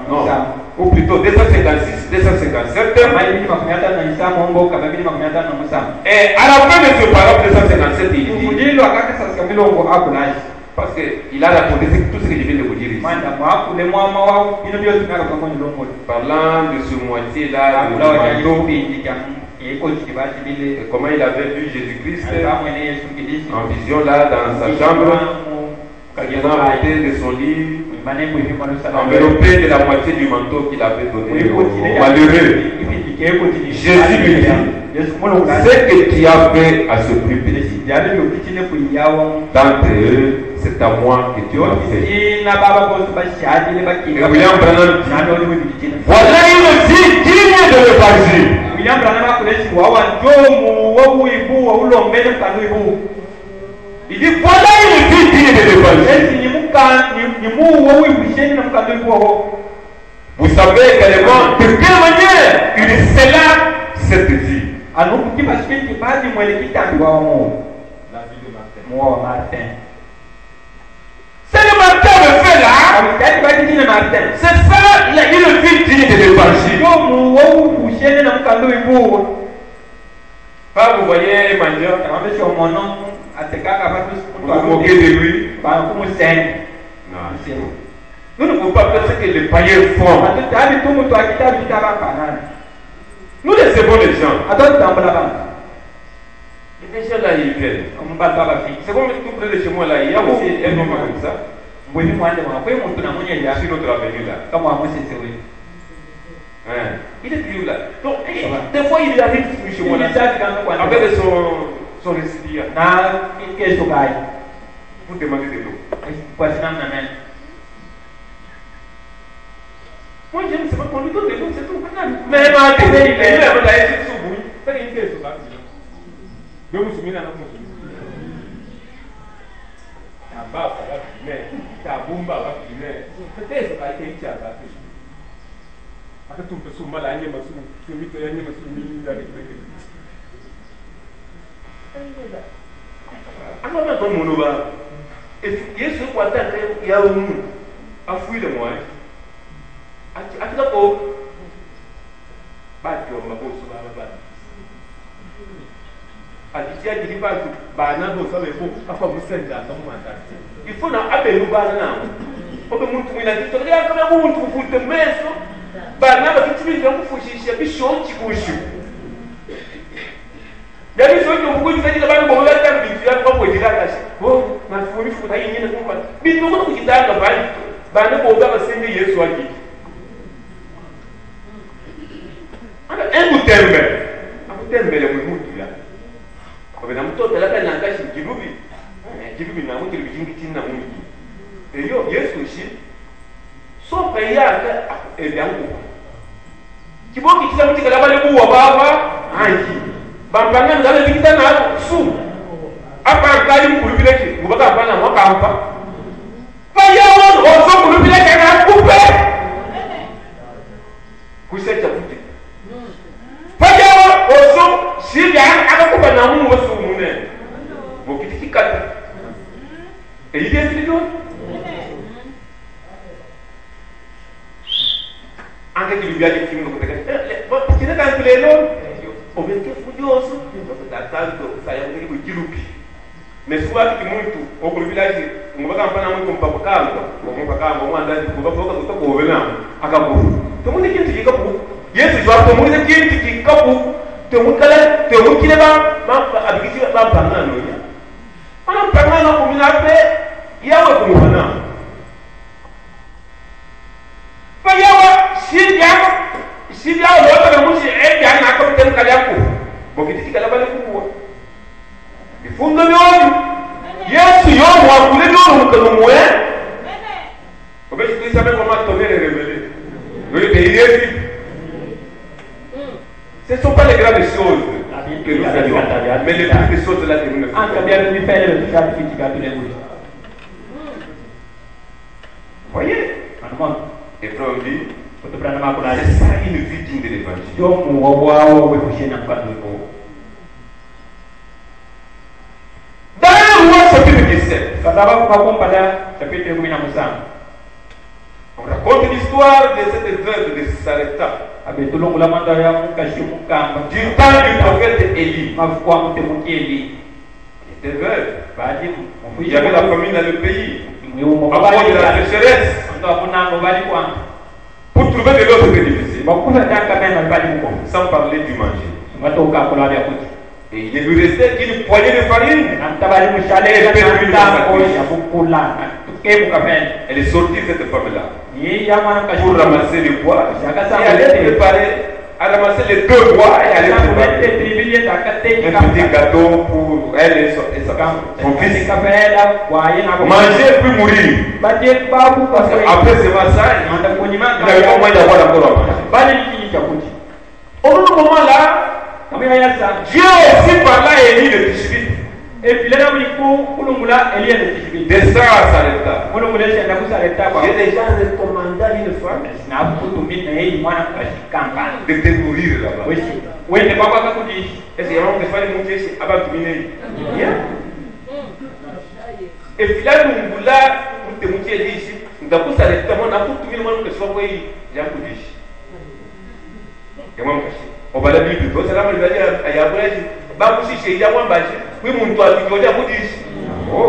Non, ou plutôt 256, 257. Et à la fin de ce paragraphe 257, il dit, parce qu'il a raconté tout ce que je viens de vous dire ici. Parlant de ce moitié-là, de manteau, et comment il avait vu Jésus-Christ en vision là dans sa chambre, il a monté de son lit, enveloppé de la moitié du manteau qu'il avait donné au malheureux. Jésus lui dit, ce que tu as fait à ce plus petit d'entre eux, c'est à moi que tu as fait. Et William Branham dit, voilà une vie digne de l'évangile. Il dit, voilà une vie digne de l'évangile. Vous savez également de quelle manière il scella cette vie. La vie de Martin. C'est le Martin le fait là. C'est ça, il a une vie digne de l'évangile. Pas vous voyez Emmanuel, vous vous moquez de lui. Non. Nous ne pouvons pas faire ce que les païens font. Nous recevons les gens. Et les gens là, ils viennent. C'est comme tout près de chez moi là, il y a aussi un homme comme ça. Sur notre avenue là. Il est toujours là. Donc, des fois, il arrive chez moi là, avec son récipient. Vous demandez de l'eau. Moi, je ne sais pas qu'on lui donne de l'eau, c'est tout. Mais il m'a dit, il est là, il est sous vous. C'est une pièce, ça. Je vous souviens, non, vous souvenez. Baba, ça va finir. Bumba va finir. Peut-être que ça a été dit à la fin. Après tout, le souma, la nième, le mythe, la nième, le mythe, avec le alors, maintenant, mon ouva, et il y a ce quoi, il y a un monde, à fouiller le moyen. À qui d'accord? Bah, tu as ma bosse, bah. À qui tu as dit, bah, non, ça va être bon, à quoi vous sentez dans ton moment. Il faut appeler nous, bah, non. On peut montrer la vie, regarde comme on trouve de maison. Bah, non, parce que tu veux vous fouiller, il y a des choses qui couchent. Il y a des choses qui ont beaucoup de fait, il y a des choses qui ont beaucoup de fait, bon, ma folie, il faut aller y aller. Mais nous, on dit dans le bain, bah, nous, on va se sentir hier soir. Un bout de terme, le mout là. Quand on a tout à la peine, on a caché du loubi. Du loubi, on a monté le bijou qui n'a pas mis. Et yo, yes, aussi. Sauf qu'il y a un bien coup. Tu vois qu'il y a un petit peu là-bas, le coup, on va avoir un qui. Bambanga, nous allons dire que nous sous. Après, on va dire que nous allons faire un campa. Pas y a un autre, on va dire qu'on a coupé. Coucher, tu as coupé. Pajawa oso shida akakupa na mungu oso mune bokitikikata eyide silijo anke kibibiaje kimu kutaka kina kan pleno obeke fujoso tatando saya ngiri kujilupi mesuwa kimuntu okulu village ngobaka mpana mungu mpapakanga ngobaka mwandazi kubaboka kutokobena akabu tomuni kintu kikabu Yesu jwa ko mo ne kinti ki kapu te mo kala te mo kile ba abikisi ba banga no ya ana banga no ko mina pe yawe ko mo na pa yawa si ya lo ta mo si e ya na ko tem kala ko sont pas les grandes choses que nous faisons, mais les petites choses là que nous ne faisons pas. Voyez? Et frère dit, c'est ça une vie digne de l'évangile. Dans le roi chapitre 17, on raconte l'histoire de cette veuve de Sarepta, du temps du prophète Élie. Elle était veuve. Il y avait la famine dans le pays. À cause de la sécheresse. Pour trouver de l'eau, c'était difficile. Sans parler du manger. Et il ne lui restait qu'une poignée de farine. Elle est sortie, cette femme-là, pour ramasser le bois. Et elle est préparée à ramasser les 2 bois et aller préparer un petit gâteau pour elle et son fils. Manger puis mourir. Après ce massage, il n'avait pas moyen d'avoir encore à manger. Au même moment là, Dieu aussi parla à Élie de Tishbite. Descends à Sarepta. J'ai déjà recommandé à une femme de te nourrir là-bas. Est-ce qu'il y a un femme qui monte ici avant de venir? Et puis là, nous là, pour te montrer ici, nous avons Sarepta, on a tout le monde qui soit envoyé. J'ai un coup d'ici. Il y a un caché. On va la Bible, tout ça, là, on va dire à Yabrez, Babushi, c'est Yawan Baji, oui, mon toit, tu vas dire, oh,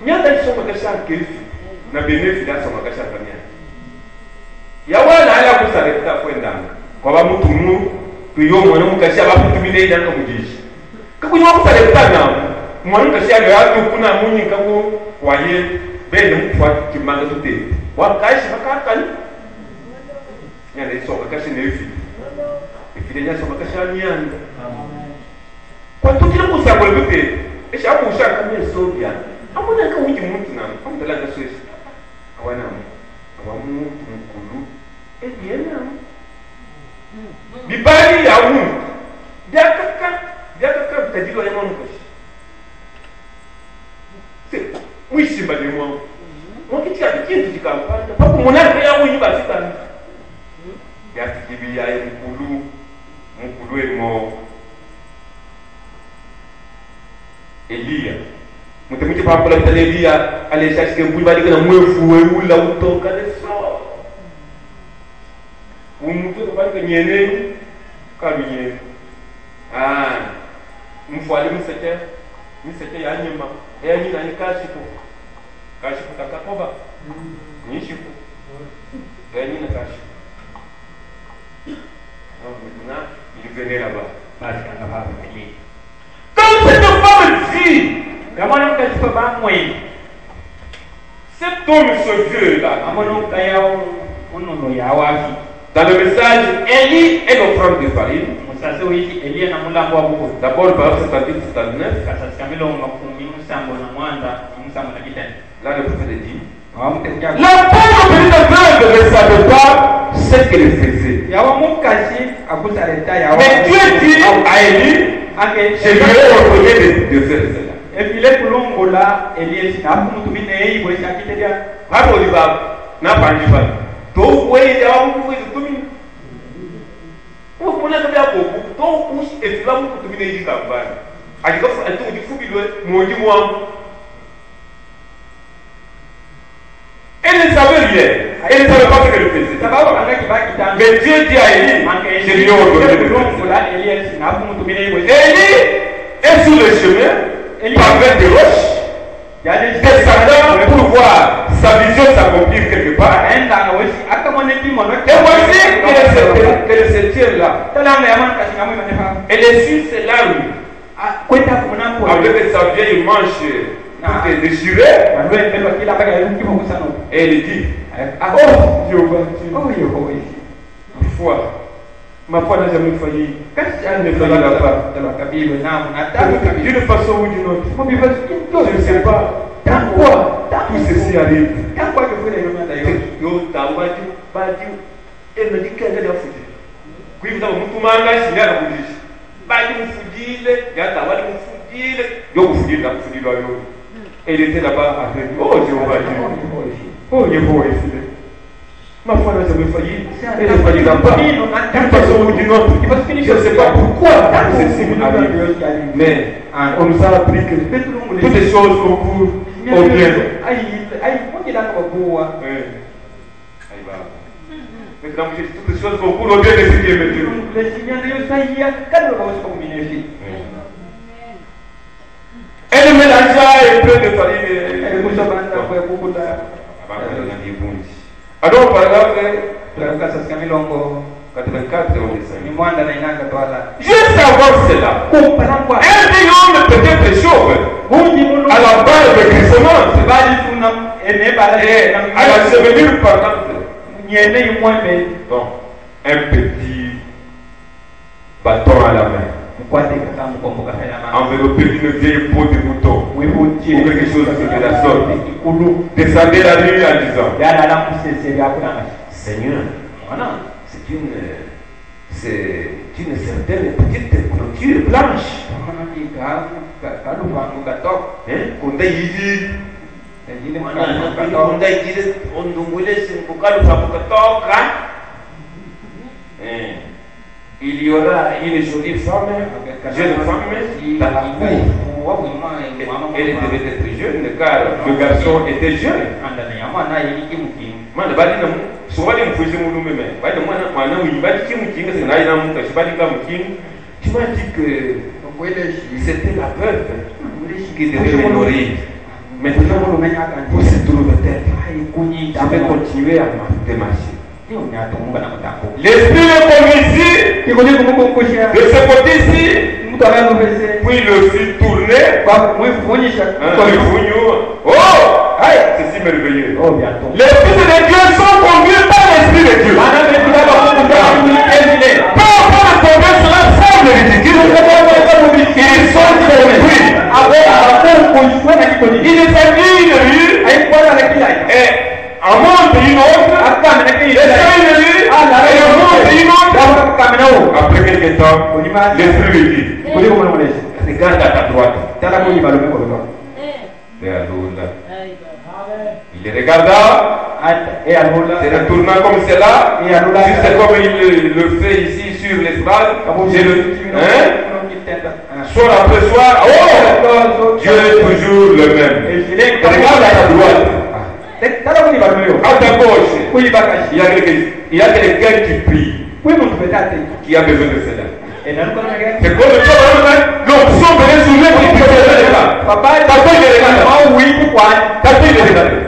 il y a des choses que ça a été fait. On a bénéficié de ça, on a caché la famille. Yawan a la pousse avec ta foi d'âme. Quand on va mourir, puis on va nous cacher, on va tout miner dans comme dit. Quand on va faire le temps, on va nous cacher le hâte, on va nous cacher, on va ben nous fois qui manque tout est. On va cacher, on va cacher. Il y a des choses que cacher les filles. Et puis les gens sont cachés à l'Ian. Quand tout le monde s'est volé, et chaque fois, chaque année, c'est bien. À mon avis, on dit maintenant, on te l'a dit. On va nous et bien. Bibali ya où? Bien quelqu'un t'a dit le nom. C'est oui, c'est pas de moi. Moi qui t'ai dit que tu campagnes. Pas pour mon âge, il y a où il va se faire. Il y a qui a un coulou. Mon coulou est mort. Elia. Je ne sais pas pour la Elia, aller chercher un boulevard qui est moins fou, et où là où ton cas est fort. Vous ne pouvez pas que n'y ait pas de ah, il faut aller, c'était il y a un moment. Et il y a un cachipo. Cachipo, t'as qu'à pas. Ni chipo. Et il y a un cachipo. Maintenant, il venait là-bas. Quand cette femme dit, cet homme, ce vieux-là, dans le message, Élie est l'offrande de farine. D'abord, par cet article 79, là, le prophète dit, la pauvre petite veuve ne savait pas ce qu'elle faisait. Mais Dieu dit à Élie, je lui ai ordonné de faire cela. Et puis les coulons là, Élie n'a pas pu mener, il voulait s'acquitter de la n'a pas dit pas. Donc, oui, il y a un peu de tout. Pour la caméra, donc, couche et tu vas beaucoup dominer les campagnes. À l'époque, elle tourne du fou, il doit mourir moi. Elle ne savait rien. Elle ne savait pas ce qu'elle faisait. Mais Dieu dit à Élie, je lui ai ordonné de faire cela. Élie est sur le chemin, parvient des roches. Descendant pour voir sa vision s'accomplir quelque part. Et voici qu'elle se tient là. Elle est sur ses larmes. Avec sa vieille manche tout déchirée. Et elle dit, oh Jéhovah, ma foi n'a jamais failli. Elle ne faillit pas. D'une façon ou d'une autre. Je ne sais pas. Pourquoi tout ceci arrive? Elle me dit qu'elle est foutu. kuivuza mutumanga shingana kulishi bali mufudile yata wali mufudile yokufudila kufudilwa yo elle était là-bas avec oh Jéhovah oh Jéhovah ici ma foi n'a jamais failli elle ne faillira pas d'une façon ou d'une autre je ne sais pas pourquoi ceci arrive mais on nous a appris que toutes les choses concourent au bien maintenant toutes les choses concourent au bien de ce qui est Dieu. Elle mélangea un peu de farine. Alors, paragraphe 84, on descend. Juste avant cela, un des hommes peut-être chauve, à la barbe grisonnante, et à la chevelure partante. Bon, un petit bâton à la main, enveloppé d'une vieille peau de mouton, ou quelque chose de la sorte, descendait la nuit en disant Seigneur, c'est une certaine petite clôture blanche. Il y aura une jolie femme, jeune femme, dans la cour. Elle devait être jeune car le garçon était jeune. Tu m'as dit que c'était la veuve qui devait me nourrir. Maintenant, où se trouve-t-elle? Je vais continuer à démarcher. L'esprit me conduisit de ce côté-ci, puis le fit tourner. Oh, c'est si merveilleux. Les fils de Dieu sont conduits par l'Esprit de Dieu. Peu importe combien cela semble ridicule, ils sont conduits. Il est sorti une rue et en monte une autre, et une rue, et on monte une autre. Après quelques temps, l'Esprit lui dit regarde à ta droite. Il regarda, se retourna comme cela, juste comme il le fait ici sur l'espace. Soir après soir, oh, Dieu est toujours le même. Regarde à ta droite. À ta gauche, il y a quelqu'un qui prie, qui a besoin de cela. C'est comme l'option venait soulever pour que tu là. Papa, t'as pas de regarder. Oui, pourquoi? T'as pas de regarder.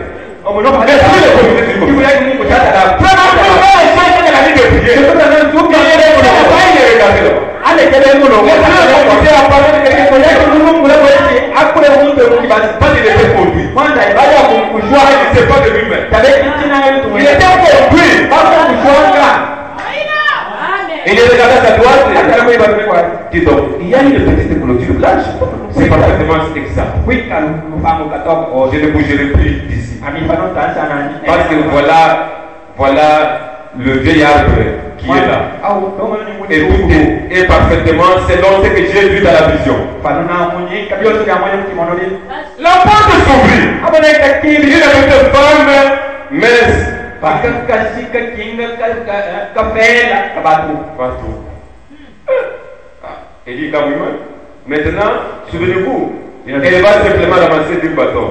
Il est regardé à sa droite. Dis donc, il y a une petite clôture blanche. C'est parfaitement exact. Je ne bougerai plus d'ici. Parce que voilà le vieil arbre qui est là. Et tout est parfaitement selon ce que j'ai vu dans la vision. La porte s'ouvrit. Il y avait une femme mince. Il dit maintenant, souvenez-vous, elle va simplement ramasser du bâton.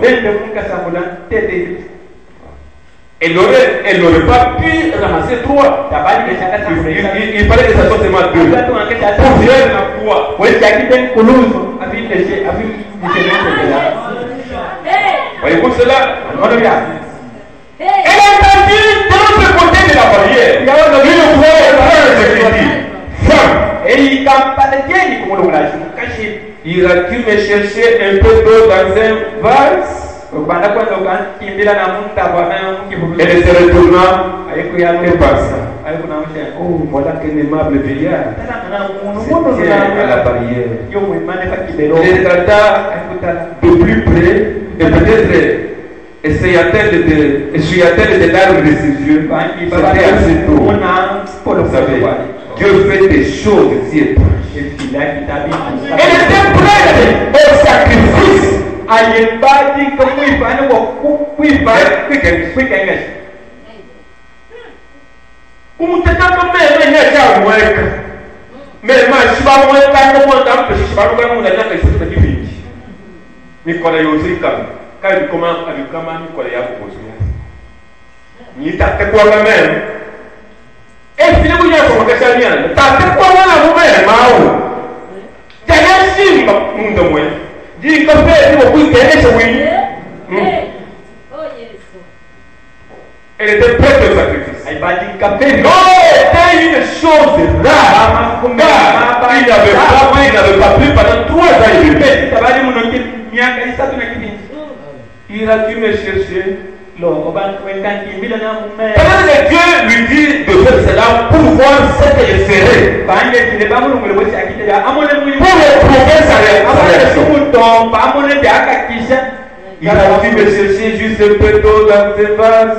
Elle n'aurait pas pu ramasser trois. Il fallait que ça soit seulement deux. Pour faire trois. Voyez-vous cela? Elle a entendu de l'autre côté de la barrière. Une voix qui dit femme. Iras-tu me chercher un peu d'eau dans un vase? Elle se retourna et passa. Oh, voilà qu'un aimable vieillard. C'était à la barrière. Elle regarda de plus près et peut-être essaya-t-elle de larmes de ses yeux. C'était assez tôt. Vous savez, Dieu fait des choses si étranges. Elle était prête au sacrifice. Elle était prête au sacrifice. Non, c'était une chose rare. Il n'avait pas pris pendant 3 ans et demi. Il a dû me chercher. Pendant que Dieu lui dit de faire cela pour voir ce qu'elle ferait. Pour retrouver sa réaction. Il a dû me chercher juste un peu d'eau dans ses vases.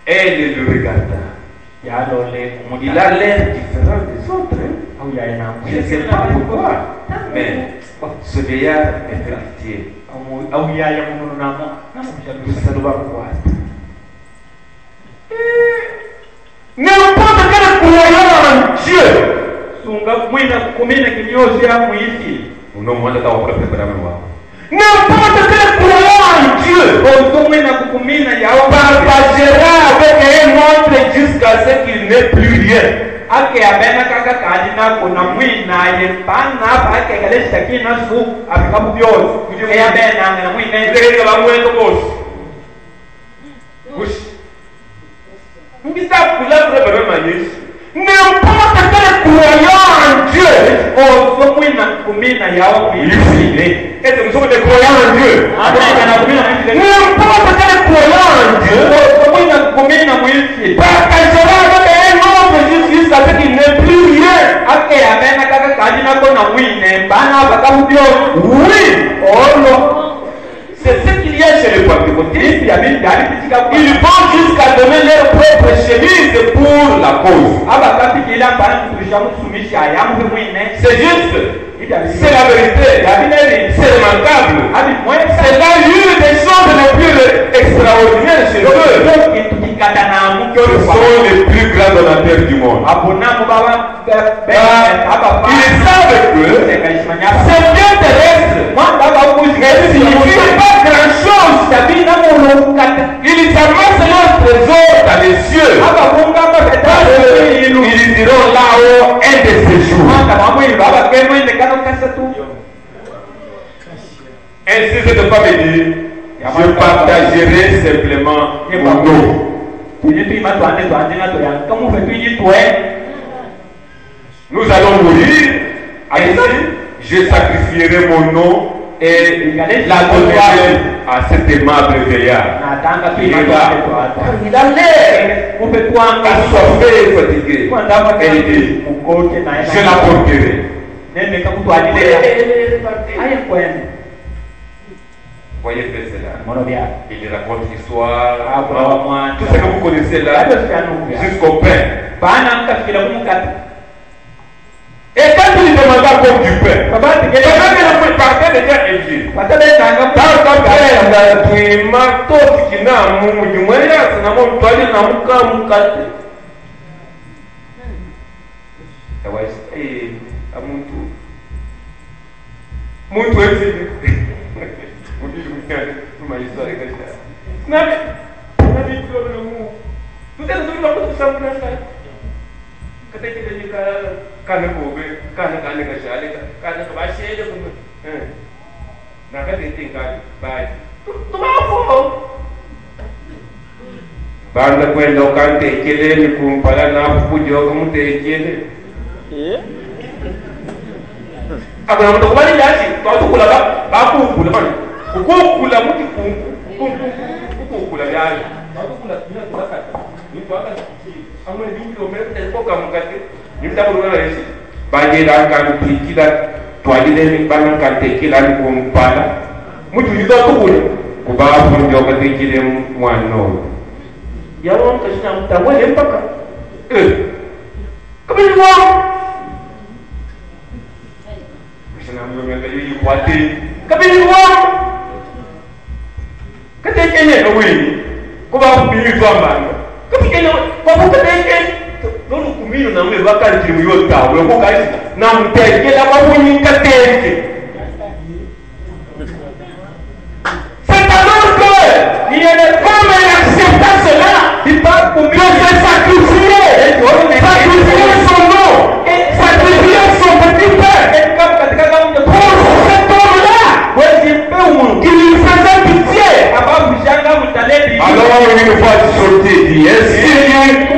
Elle le regarda. Il a l'air différent des autres. Je ne sais pas pourquoi. Mais ce vieillard est pitié. Ça ne va pas. N'importe quel croyant en Dieu. N'importe quel croyant en Dieu partagera avec un autre jusqu'à ce qu'il n'ait plus rien. N'importe quel croyant en Dieu. Est-ce que nous sommes des croyants en Dieu? N'importe quel croyant en Dieu partagera avec un autre jusqu'à ce qu'il n'ait plus rien. Oui. C'est ce qu'il y a chez les pentecôtistes. Ils vont jusqu'à donner leur propre chemise pour la cause. C'est juste. C'est la vérité. C'est remarquable. C'est là une des choses les plus extraordinaires chez eux. Ils sont les plus grands donateurs du monde. Ils savent que c'est bien terrestre. Ne signifie pas grand-chose. Ils amassent leur trésor dans les cieux. Ils iront là-haut un de ces jours. Ainsi, cette femme dit, je partagerai simplement mon eau. Nous allons mourir. Ainsi, je sacrifierai mon nom et la donnerai à cet aimable vieillard. Il a l'air assoiffé et fatigué. Elle dit, je la porterai. Voyez faire cela. Il raconte l'histoire. Tout ce que vous connaissez là, jusqu'au pain. Et quand il demanda comme du pain, il partait déjà évil. Tout kana gobe kana ka shale kana ka ba shede kuma na ka tin ka bai tu ma fo banda kwenda ukante kelele kumpala na kujo kama tekele abana mtu kubali ndasi watu kula ba kukula bana kukula mtu kukula yale watu kula kata ni baka amwe ndio mbele kwa kama kati ni mtabu na resi baje da kan tikila twalile ni bana kan tekela ni kumpala mtu yudo kukula kubabu ndio katikile mwana yaron kasina mtawale mpaka kabili wao kasina mwenga yeye kwate kabili wao kateke ne awini ko ba bili twamba kabili ne ko kateke nonu kumino na mwe bakari kiri yo tawo ko kaisi na mteke la babuni kateke c'est alors que il y a des femmes qui acceptent cela. Il parle pour mieux se sacrifier son nom, sacrifier son petit père pour cet homme-là qui lui faisait pitié. Alors une fois sorti, dit ainsi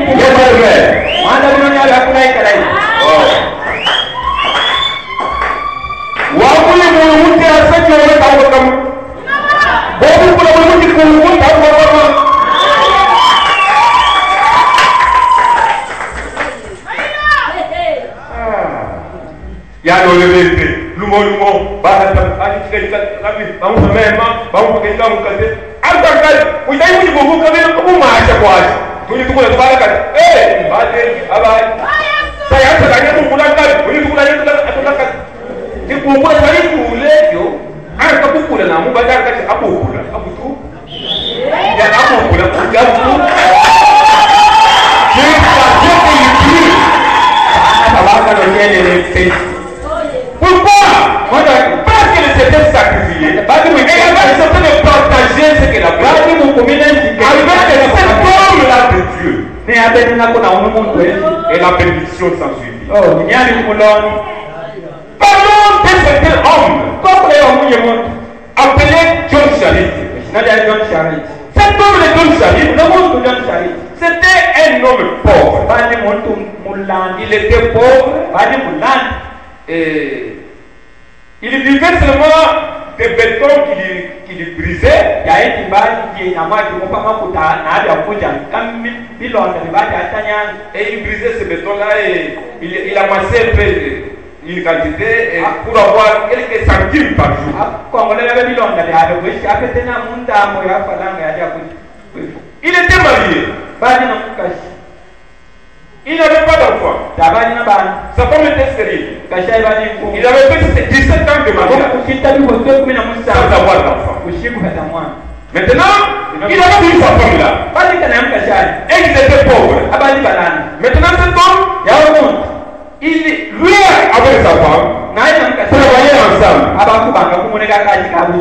il est vrai. Wabuli muluti asaki wa tawakam. Bobu kula muluti kumu tawakam. Ya lo levete lumo barata ani tika labi bamu mema bamu kenda mukate altakal udai mudi bobu kabela ko maasha kwaje tuli tukula baraka bade abai saya sadanya tukula kali tukula tukula dikubwa sari kuleyo aka kukula na mubadar kati abukula abutu ya abukula kujabu pourquoi parce que c'était sacrifié et accepté de partager ce que la avec cette forme-là de Dieu et la bénédiction s'en suivit. Parlons de cet homme appelé John Charit. Cet homme de John Charit, c'était un homme pauvre. Il était pauvre et il vivait seulement des bétons qui lui brisaient. Et il brisait ces bétons-là et il amassait un peu une quantité pour avoir quelques centimes par jour. Il était marié. Il n'avait pas d'enfant. Sa femme était stérile. Il avait fait 17 ans de mariage sans avoir d'enfant. Maintenant, il avait vu sa femme là. Et il était pauvre. Maintenant, cet homme, lui avec sa femme, travaillaient ensemble.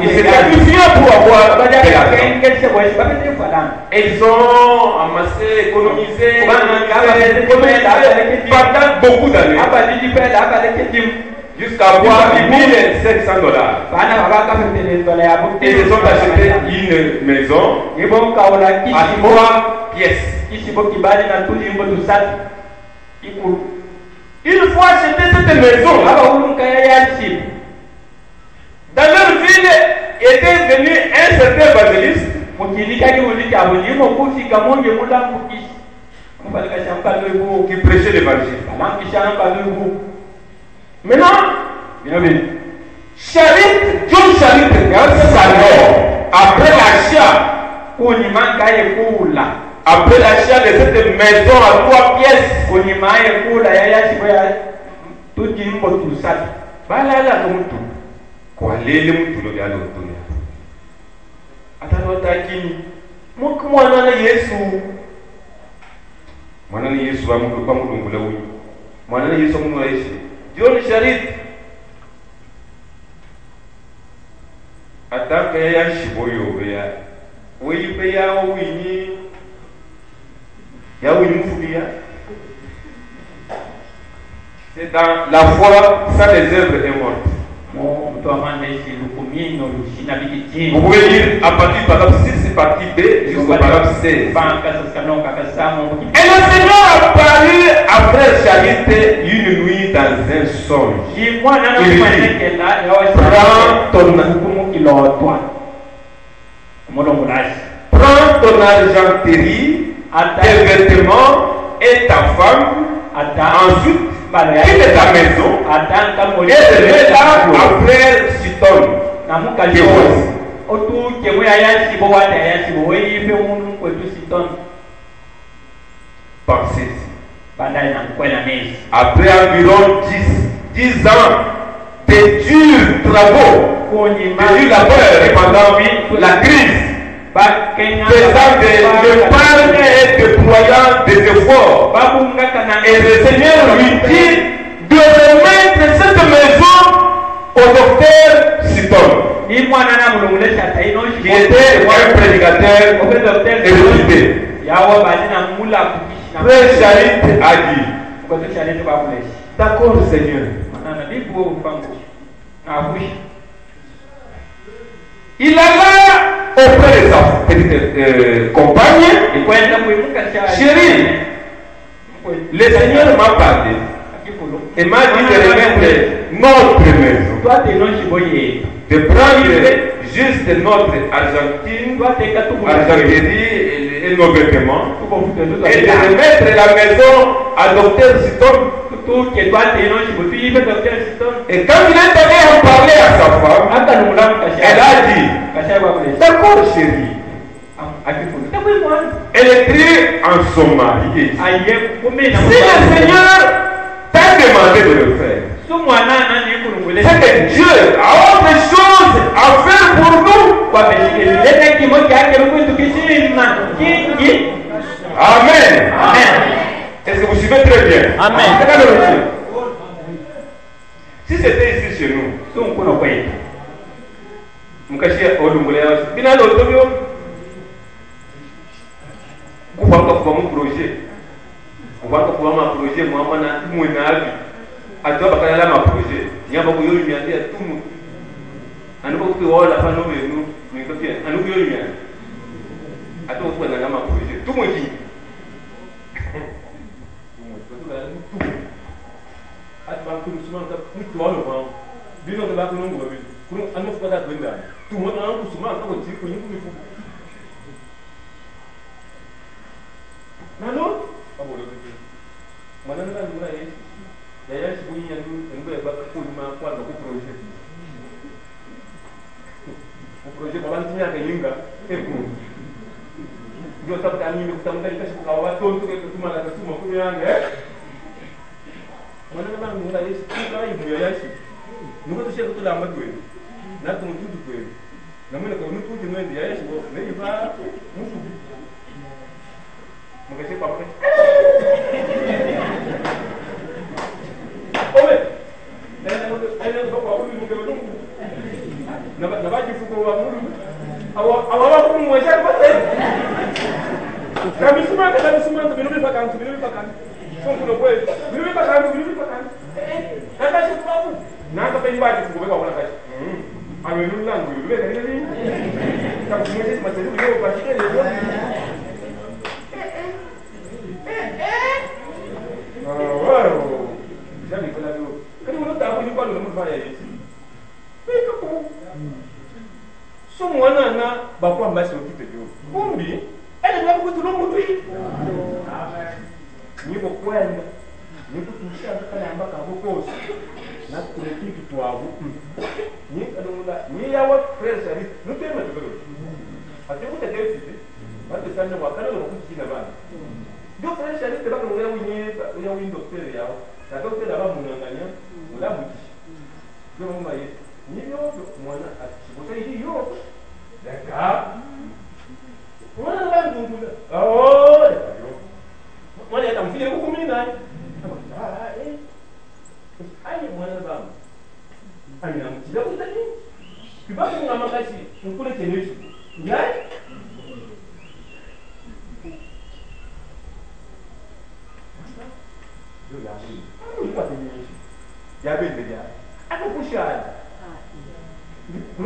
Ils s'étaient sacrifiés pour avoir de l'argent. Et ils ont amassé, économisé pendant beaucoup d'années. Jusqu'à avoir $1,700. Et ils ont acheté une maison à 3 pièces. Une fois acheté cette maison, dans leur ville était venu un certain évangéliste qui prêchait l'évangile. Maintenant, John Charit, après l'achat de cette maison à 3 pièces, John Charit ataka ya shiboyo ya weyipe ya winyi ya winyi mfugia C'est dans la foi sans les œuvres est morte. Vous pouvez lire à partir du paragraphe 6, partie B, jusqu'au paragraphe 16. Et le Seigneur a parlé à Frère Charité une nuit dans un songe. Il dit, prends ton argenterie, tes vêtements et ta femme, ensuite quitte ta maison et reviens à Frère Siton. Pensez-y. Après environ 10 ans de durs travaux, de durs labeurs pendant la crise, faisant de l'épargne et déployant des efforts, et le Seigneur lui dit de remettre cette maison au docteur Siton, qui était un prédicateur réputé. Frère Charit a dit, d'accord Seigneur. Il alla auprès de sa petite compagne. Chérie, le Seigneur m'a parlé et m'a dit de remettre notre maison, de prendre juste notre argenterie et nos vêtements et de remettre la maison à Docteur Siton. Et quand il est allé en parler à sa femme, elle a dit, d'accord chérie. Elle écrit en son mari. Si le Seigneur t'a demandé de le faire, c'est que Dieu a autre chose à faire pour nous. Amen. Amen. Est-ce que vous suivez très bien? Amen. Si c'était ici chez nous,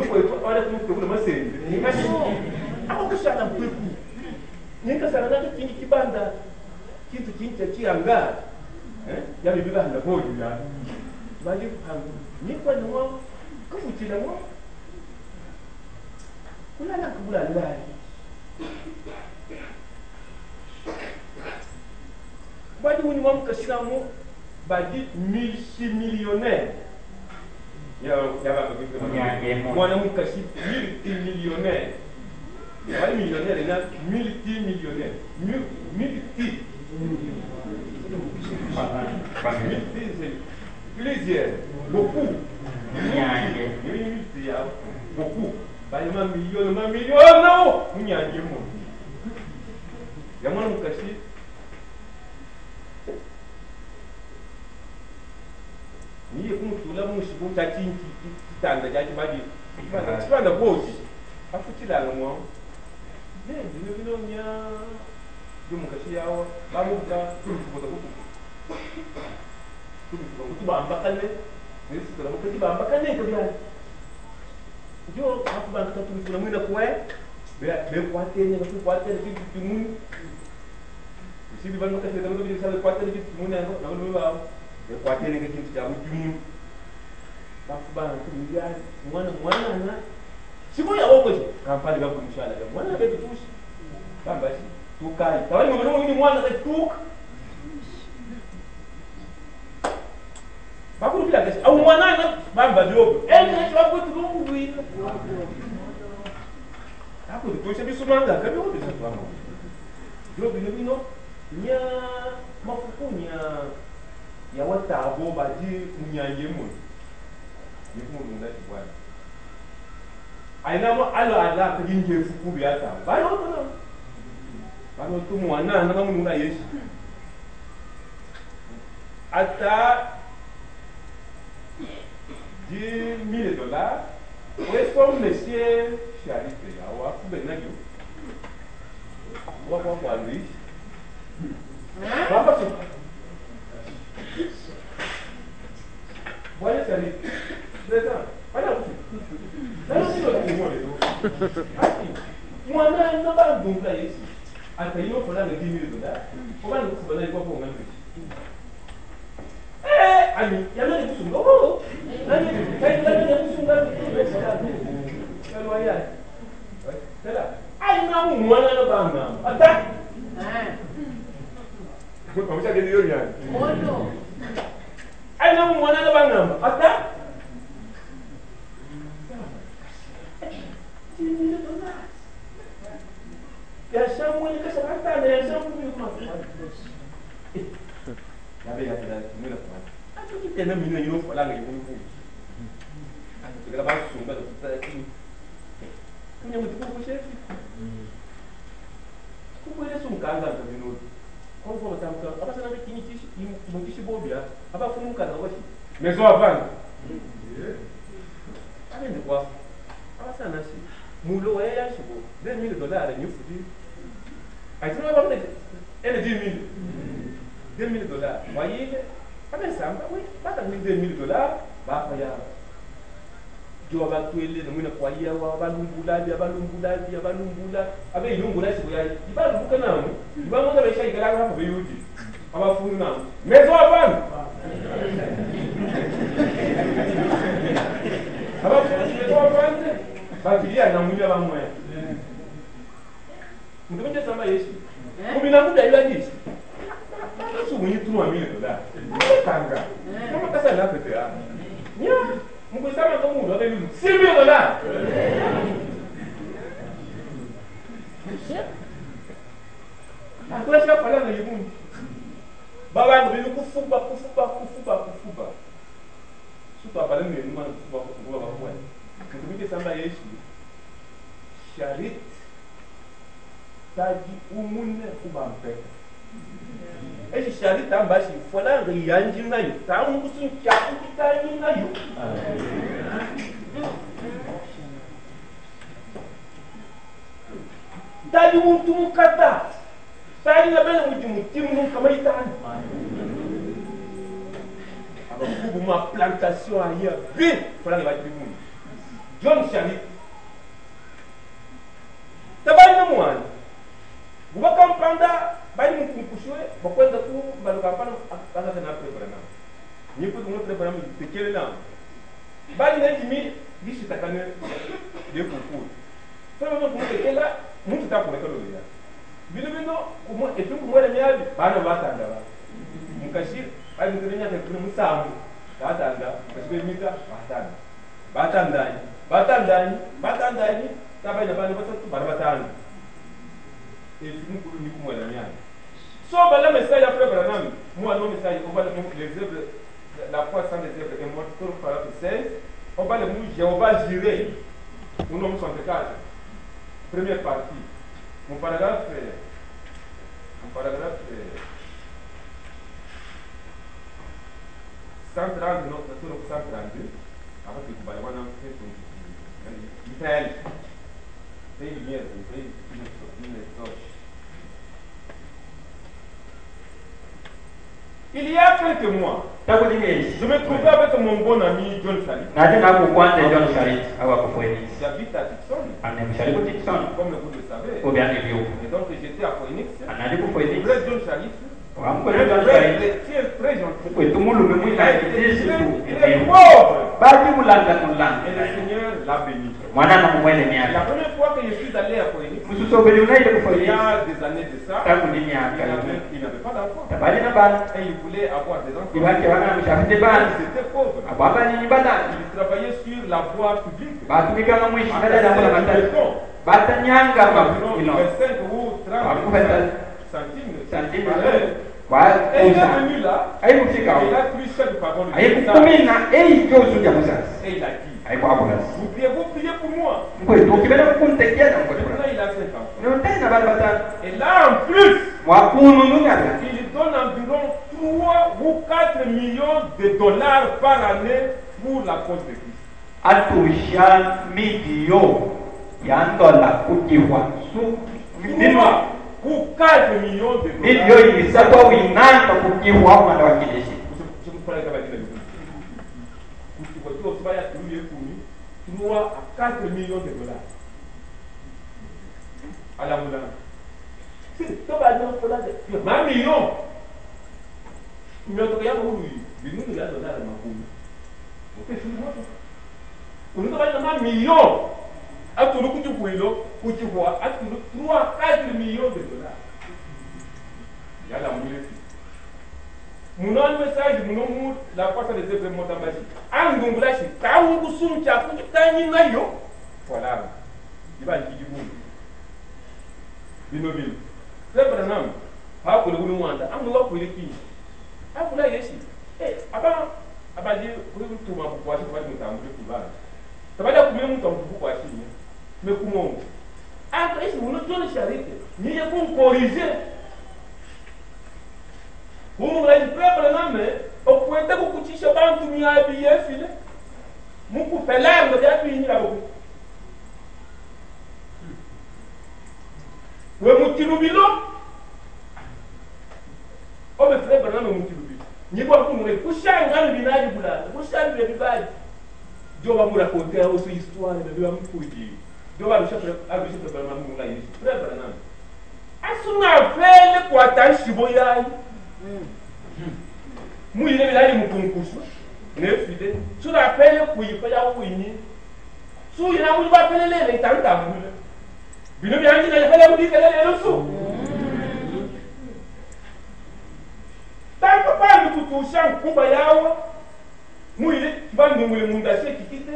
Look, olha como que eu não sei. Mas ako siya ng pupu. Nika sana nato tingi kibanda. Kitu kinta chianga. Ya bibiga na boju ya. Bali ni kwa no kufutila mo. Kula na kubula lai. Bali wuni mo kasina mo badi multimillionnaire. Ya ba ko mwana mo kasi multimillionnaire. Wali millionnaire na multimillionnaire. Multi plusieurs, beaucoup. Beaucoup. Ma million, non! Il y a un démon. Il y a un caché. Il y a un là, mon chibou, tati, qui t'a dit, tu vas la pause. A foutu là, le moi. Mais, il y a mon caché, la mouka, tout le monde. Tout va en bacaner. Mais c'est la mouka qui va en bacaner, comme ça. Jo, aku bang kata tulis nama nak kuat, biar kuatin, nak kuatin lagi timun. Mesti di bang kata kita tu bisa kuatin lagi timun yang nak lu bang. Biar kuatin lagi kita jamu timun. Aku bang tu dia, mana na. Siapa yang awak ni? Kampanye juga pun insya Allah. Mana ada terus? Tambah sih. Tukai. Tapi mana ini mana ada tuk? Aku bilang guys, awak mana nak bamba job? Nak cuba buat tu duit. Aku tu saya bisa mangga, kami orang bisa mangga. Job ini no, nya mafukunya, ya wata abo baji munyanyemu. Ni pun munda buat. Aina mo ala kujinje fuku biasa. Baru tu. Baru tu mwana na munda Yesu. Ata $10,000. Où est-ce que monsieur Charité là? Ou à Foubenagio? Ou à quoi lui? Papa, voilà, Charité. C'est ça. Voilà, moi, je n'ai pas de là ici. Après, il faut $10,000. Pourquoi nous ne pouvons pas faire? Ami, il y a des gens qui sont là. Il y a des gens qui sont là. C'est là. Ah, il y a un moment là. Attends. Vous avez dit rien. Ah, il y a un moment là. Attends. $10,000. Il y a un chamois qui s'est raté. Il y a un chamois qui s'est raté. Tapi ya tidak semua lah. Aku kita nak minum minum orang lagi pun. Aku kita bahas sumber kita ini. Punya mutu pun chef. Aku boleh sungkan lah tu minum. Kau kau macam tu. Apa sana nak kini tisu, ibu tisu bobia. Apa aku mungkin apa sih? Meso apa? Apa ni kuah? Apa sana sih? Mulu ya sih bu. $10,000 ni fudi. Aisy apa ni? $10,000. $10,000. Voyez, avec ça, oui, pas dans $10,000, bah, il y a Joe va tuer les noms de foyer, va l'umboula, avec l'umboula, il va le boucan, il va monter avec chaque gars pour lui. On va fouiller now. Mais toi, avant, va qu'il a un mouille avant moi. Vous devez dire ça, ma yeshi. Combien d'années vous avez dit? So when you throw $1,000, tanga. Kama kasa na pepe ya. Nya, mungu sama kama mungu ndio $10,000. Akula shika pala na yibu. Baba ngo kufuba. Supa pala ni numa kufuba kwa. Kutumike samba Yesu. Sharit taji umune kubampe. Esse chari tá baixo, foi lá rianji nayo, tá kusun chapu kita ni nayo. Tadi muito kata. Sai na bela muito time nunca mais tá. Agora uma plantação aí, bem, foi lá vai tribuno. John Charit. Tabani na mwana. Buba kampanda bali mkumpushwe bakwenda ku baluka pana akaza na prepara na. Nipo ku prepara mu tekele na. Bali na kimi dishi takane de kuku. Sasa no kumtekela mtu tapo ekalo ya. Bino kumo etu kumwele miabi bana batanda ba. Mukashir bali mtenya tekuna musamu. Batanda kashbe mita batandani tabani na bana batatu bana batanda. Et nous pouvons nous comment la mienne. Soit le message après Branham, moi non message, on va le les œuvres, la foi sans les œuvres est morte pour paragraphe 16. On va le mot Jéhovah Jireh. Nous nommons 64. Première partie. Mon paragraphe 130 notre 132. Avant que vous parlez maintenant fait Michael. C'est lumière, c'est une torche. Il y a quelques mois, je me trouvais avec mon bon ami John Charit. J'habite à Tucson, comme vous le savez. Et donc j'étais à Phoenix. Le vrai John Charit. Il est très gentil. Il est pauvre. Et le Seigneur l'a béni. La première fois que je suis allé à Phoenix, il y a des années de ça, il n'avait pas d'enfant. Et il voulait avoir des enfants. Il était pauvre. Il travaillait sur la voie publique. Environ 25 ou 30 centimes par heure. Et il est venu là, et il a pris chaque parole de ça. Et il a dit, vous priez pour moi. Maintenant il a 5 ans. Et là en plus, il donne environ 3 ou 4 millions de dollars par année pour la cause de Christ. 3 ou 4 millions de dollars. Je vous parle de 3 à 4 millions de dollars. À la moulin. C'est tout le monde. Un million. Mais on a un million. À tout le coup, tu vois, 3 à 4 millions de dollars. Il y a la moulin. Mon message, mon la force des œuvres montambaji. Angonglashi, Kaungu Sumcha, Kutani Nayo. Voilà. Il va dire du monde. Binobin. C'est pas un homme. Pas pour le Wanda. I'm not for the king. I'm for the yes. Eh, Abadi, we will to my watch what you can do to buy. Tabada Kumum to watching. Mais comment? Après, si vous ne donnez charité, n'y a pas corriger. Vous m'avez dit, au point de vous coucher sur un tout mis à billet filé. Vous coupez l'air, vous avez fini là-haut. Vous avez mon petit loubilo. Oh, mais frère, mon petit loubilo. N'y voit pas mourir. Vous changez le village du boulard. Vous changez le village. Dieu va vous raconter aussi histoire de Dieu va vous dire. Dieu va vous chercher à vous chercher par mon moulin. Frère, Branham. Est-ce qu'on a fait le poitage sur Boyaï? Moi, il est là, il me concourt. Ne fide. Sur la peine, il faut y avoir une. Sur il a voulu appeler les temps d'amour. Bien, il a fait la boutique, elle est le sou. Tant que pas le tout touchant, Kubayawa, moi, il est, tu vas nous le monde assez qui quitte.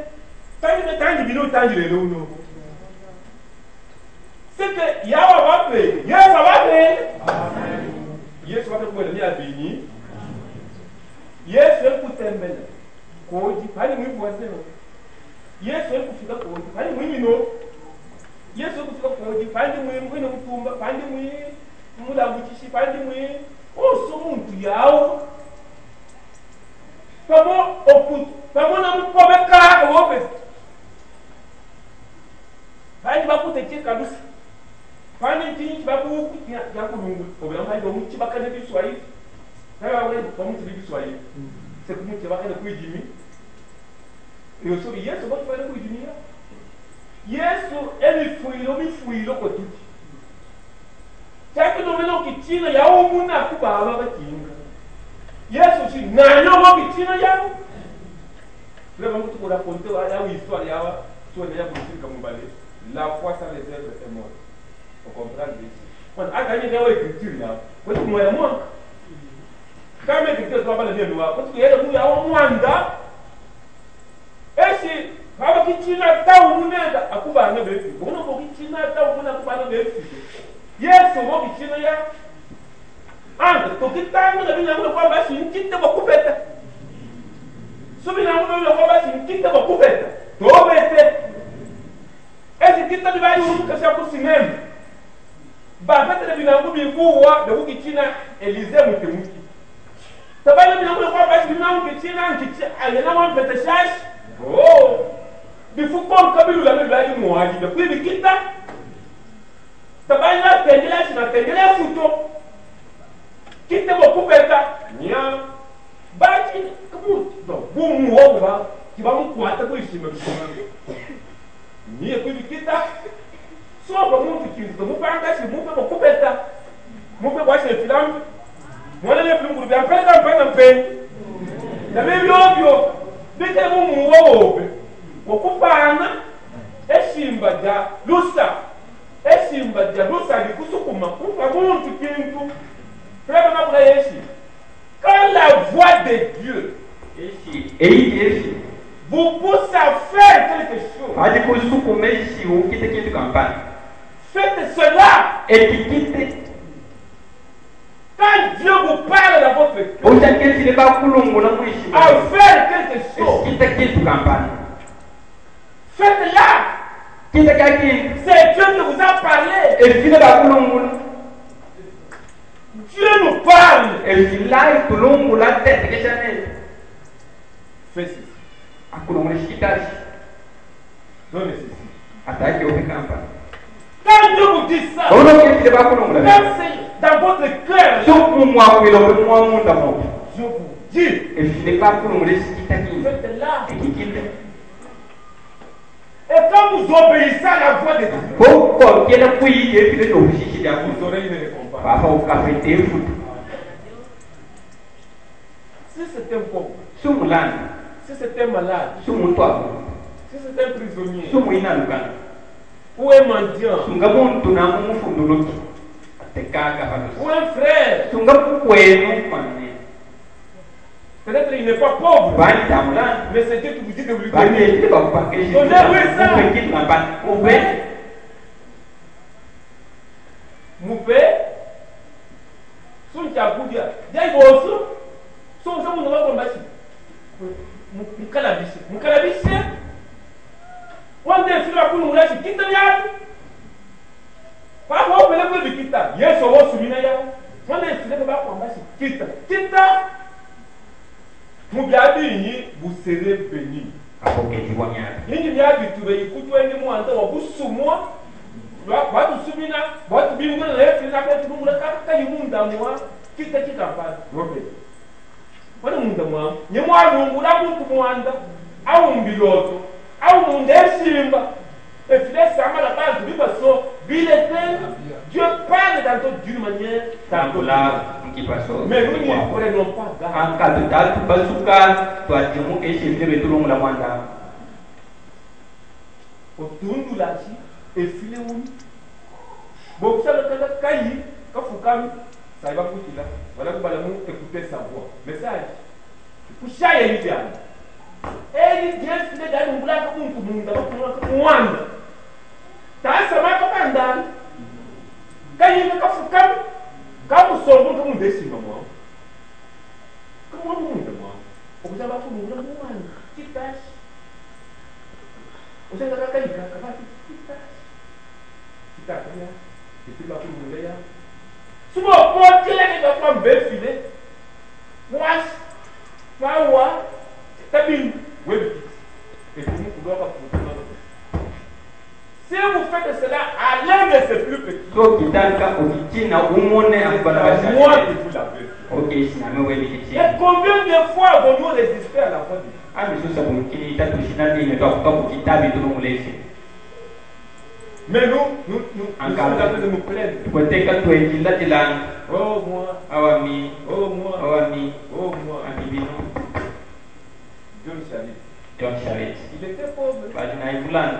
Tant que tant de bino, tant de l'eau. C'est que Yawa va payer. Yawa va payer. Yesu watu kwa nini abini? Yesu ekutembele. Koji pani mwi bwaseno. Yesu ekufika koji pani mwi no. Yesu ekufika koji pani mwi no mutumba, pani mwi mulabuchishi, pani mwi oso muntu yawo. Pamo na mpobe ka ope. Pani bakute kadusi. Pani tingi babu ya kulungu obera mali bamu chibakane biswahili tawa wale bamu biswahili c'est comme tu vas faire le coup dimi et aussi Yesu va faire le coup dimi mifuilo kwa tuti. Chaki domeno kichina ya umuna kubaba bakinga. Yesu si nanyo mo kichina ya. Leva mtu ko raconter ya histoire ya wa tu déjà pour comme balé. La foi sans les œuvres est morte. On comprend ici. Quand a gagné la écriture là, quand tu moi moi. Quand l'écriture doit pas le dire nous, quand tu es le ya mwanda. Esi baba kichina ta umunenda akuba na befi. Bono mo kichina ta umuna akuba na befi. Yesu mo kichina ya. Anda to kitanga na binyango kwa basi nkite bakupeta. Subina ngo kwa basi nkite bakupeta. To bete. Esi kita dibayi uruka sha kusinema. Ba fete binyango bikuwa de kichina Elize mutemuki. Tabana binyango kwa basi binyango kichina nkite alena wa pete shash. Oh, il faut qu'on kabilo la même moi dit depuis le kita tabaye la pendela si na pendela futo kita mo kupeta nya baki kamu do bumu wo ba ki ba mu kwata ko ishima bisoma ni e ko kita so ba mu fikiri do mu panga si mu pe mo kupeta mu pe ba se filam mo le film groupe en fait en fait la même yo bite mu wo okupana esimba ja lusa likusukuma kufa muntu kintu frère na Yesu quand la voix de Dieu vous pousse à faire quelque chose hadi kusukuma ishi ukite kitu kampani faites cela et quitte. Quand Dieu vous parle dans votre cœur, à faire quelque chose, faites-la. C'est Dieu qui vous a parlé. Dieu nous parle. Fais ceci. Donnez ceci. Quand Dieu vous dit ça, dans votre cœur, je vous dis, faites-la. Et quand vous obéissez à la voix de Dieu, vous aurez une récompense. Si c'est un pauvre, si c'est un malade, si c'est un prisonnier, ou un mendiant, ou un frère, peut-être il n'est pas pauvre, mais c'est Dieu qui vous dit de lui donner. Donnez-lui ça. Moupé, son tchaboudia, d'ailleurs aussi, son ça vous n'aurez pas combattu. Moukalabissi, on défile à Kounoula, c'est qui t'a dit? Pas pour le de Kita, yes, on va soumis là. On défile à combattu, Kita. Vous serez bénis. Il y a du tout, il faut que vous soyez vous sous moi. Votre soumina, votre bingo, les filles, tout le monde a eu un d'amour qui t'a dit campagne. Voilà mon d'amour. Il y a moi, on l'a beaucoup moins. À un biloto, à un monde simba. Et puis, ça m'a la base du passage. Dieu parle dans toute d'une manière. Mais nous ne prenons pas garde. Et filer où? Bon, ça le cas caillé, quand vous calmez, ça va vous dire là. Voilà que vous allez écouter sa voix. Message. Vous chavez l'idéal. Et il dit, il est dans le blague pour tout le monde. Ça va comme un dan. Quand il est quand vous sortez, comme vous décidez, maman. Comment vous dites, moi? Vous avez tout le monde, petite tâche. Vous avez la qualité, petite tâche. Et puis la poule de si vous portez les gens comme belle filet, wash, fawa, tabine, oui, et puis vous pouvez avoir pour tout. Si vous faites cela à l'un de ces plus petits, moi qui vous l'avez fait. Et combien de fois avons-nous résisté à la voix de Dieu? Mais nous sommes en train de nous plaindre. Oh moi, Awami, oh moi, Awami, oh moi. Akibino, John Charit. John Charit. Il était pauvre. Bajuna Ivulan.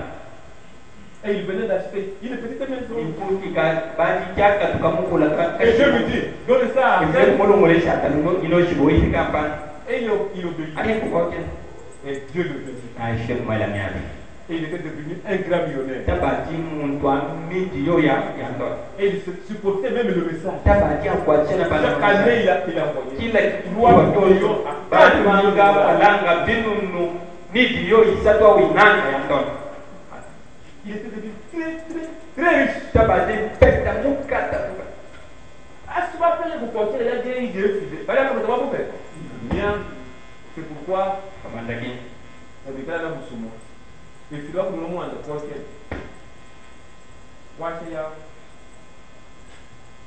Et il venait d'acheter une petite maison. Il faut qu'il y ait Bajika, Tukamukula, Et je lui dis, donne ça à il tel. faut que l'on ait chata, il a joué une campagne. Et il obéit. Allez, pourquoi? Et Dieu le bénit. Ah, je sais moi la mienne. Et il était devenu un grand millionnaire. Tabati, mon toit, midi, yo ya, Et il supportait même le message. Tabati, en quoi, c'est la Chaque année, il a envoyé. Qu'il est 3 millions à 4 millions à l'anga, binounou, midi, yo, il s'adoit, oui, nan, Il était devenu très riche. Tabati, pète à mon cata. Ah, si tu vas faire pour porter les gens, il est pas là comme ça va vous faire. Bien, c'est pourquoi, Comment t'as dit? on est là dans le soumo. Et tu dois que nous monde porter.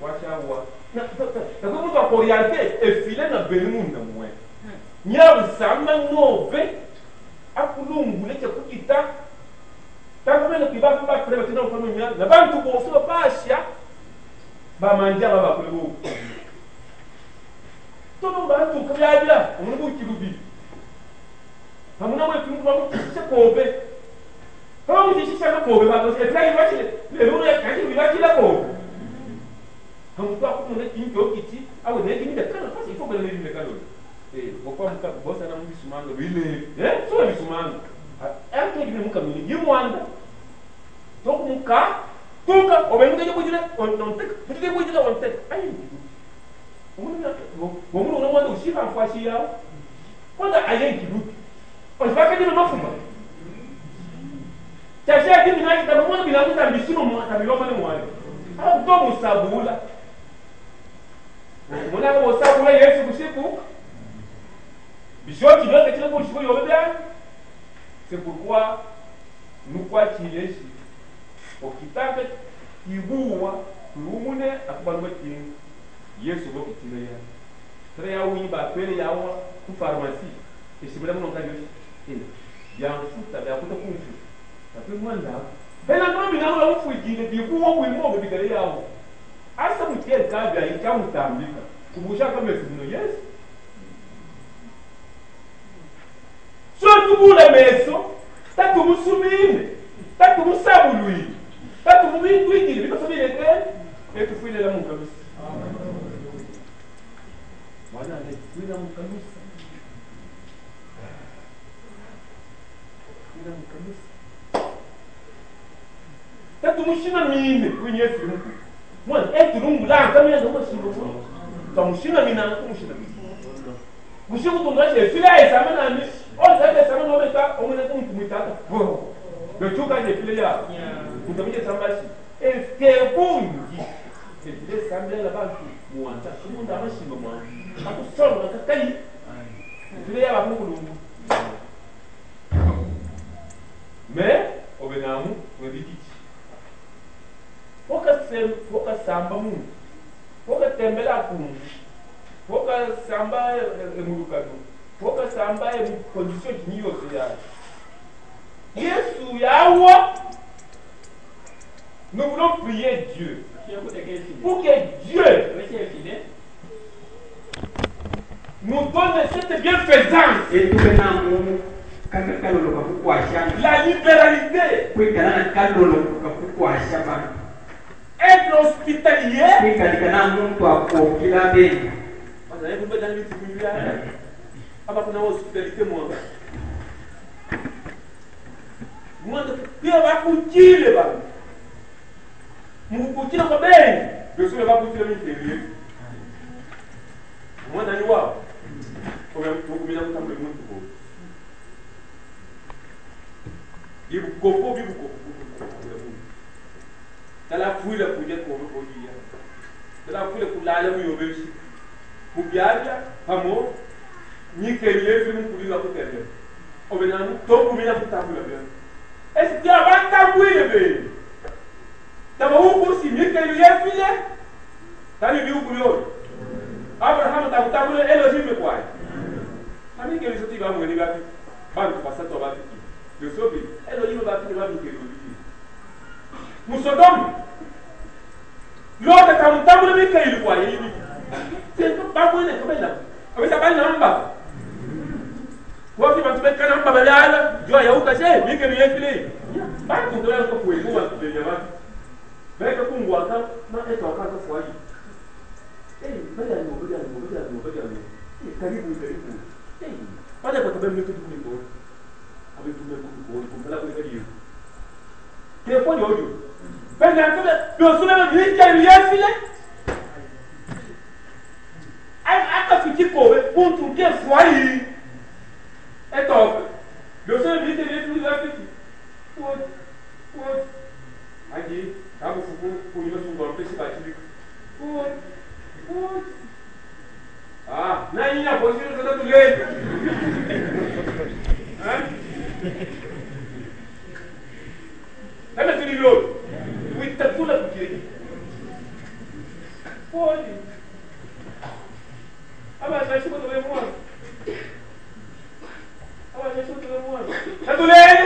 Watcha wa. Na como tu orienté e filer na belimu na mwe. Nya usama nove. Akulungu leche kukita. Takome no kiba kuba preba tina ufano nya. Na bantu boso basha. Ba manja ba kulego. Todo bantu kubyabira umuntu bukirubi. Hamuna mwe kintu bamutisha kobe. How did she say a poem? I was a flying watching it. The rule I can't be watching a poem. I'm talking in your kitty. I was making the color. What's it for living the color? Bokam boss and I'm this man really. Eh? So this man. I'm taking him coming. You want talk muka? Toka, or when you put it on take, put it with it on take. I woman don't want to see how far she out. What I ain't good. Or if I can do enough for me. Tachia hivi na kita mwana bila kuta mbisino mwana bila mwana mwana. Au ndo musabula. Mwana wa musabula Yesu kusiku. Bishoti ndio kitu kwa shiko yobe. C'est pourquoi nous quoi qu'il est okitaka ibuwa lumune akubalwa king. Yesu bo kitile ya. Tre ya uyi ba pele ya wa ku pharmacie. Esibula muno kadio. Ya futa ya kuta kunfu. Tapi mwanda bela ngombi na ula mfujile bikuwa kuimoga bigale yawo asa mutie kabya ikamutambika kubusha kama sino yes so tubula meso tatu musumine tatu musabului tatu mubindwigire bikasabire ke etufuile la mukalusi wana ne tuina mukalusi tuina mukalusi tatu mushina mine kwenye simu mwana etu rumula kama ya ndo shimo to mushina mina ko mushina mushiku tungaje fila esa mana ni o zabe sama no meta o mena ko mtumita bo be tuka je fila ya kutamije sambashi eske bungi ele sambela la bantu muanta kumunda amashimo mwana akusonga kakai fila ya bamu kulungu mais obenamu webiki Foka samba mu. Foka tembela kumu. Foka samba emulukano. Foka samba condition kinyo ya. Yesu yawa. Nous voulons prier Dieu. Pour que Dieu nous donne cette bienfaisance. Et tout maintenant, la libéralité. Être hospitalier. Pia bakutile ba. Mukutile kwa beni. Yesu bakutile miterie. Mwana ni wao. Kwa kumina kutambule muntu ko. Bibu kopo. Tala fuila kuja ko ko dia. Tala fuila kulala mu yobeshi. Mubyarya hamo ni keriye fimu kulila kutende. Obenanu to kumina kutambula bya. Est-ce que avant tambule be? Tama huko si ni keriye file. Tani bi huko yo. Abraham tambule Elohim kwa. Tani keriye soti ba mweli ba. Ba ko pasato ba. Le sobi Elohim ba fi ba mi keriye. Musodom. L'autre tamtamule mika ilikuwa hivi. C'est pas bon ne comme là. Avec ça pas namba. Wapi batubeka namba balala, jua ya ukashe, mike ni yefile. Ba tundola ko kuimu wa kudenya watu. Beka kungwa ka na eto akaka fwai. Bada ni. Karibu. Pale kwa sababu mtu kuliko. Abe tumekuko kumpela kwa hiyo. Telefone audio. Bada ndio ndio sura ni yefile. Aka fikiko ponto que foi é top. Eu só vi TV tudo lá aqui. Pô. Aqui, cabo fogo, punho no fundo, peixe batido. Pô. Ah, na minha voz eu tô do leite. Hã? Sabe aquele jogo? O Itatula porque pode. Ah, mas isso quando eu moro. Tá do lei?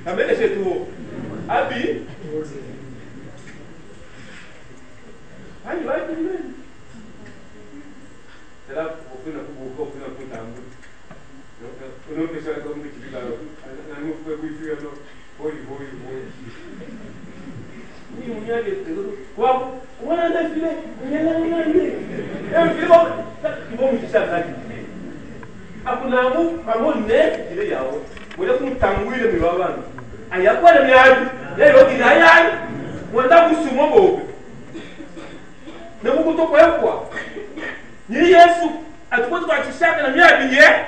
Também deixei tu. Abi. Vai tudo bem. Será que eu fui na puta? Eu não deixei ela como que lá. Não foi muito não. Foi. Ni mulher que qual? Uma da filha. Eu filho vou me deixar aqui. Akunamu pamone ile yao. Wale kumtangwile miwabana. Ayakuwa na miadi. Leo kinayani. Mwenda kusumo bobe. Na mukuto kwa. Ni Yesu atukoto kwa kishaka na miadi ye.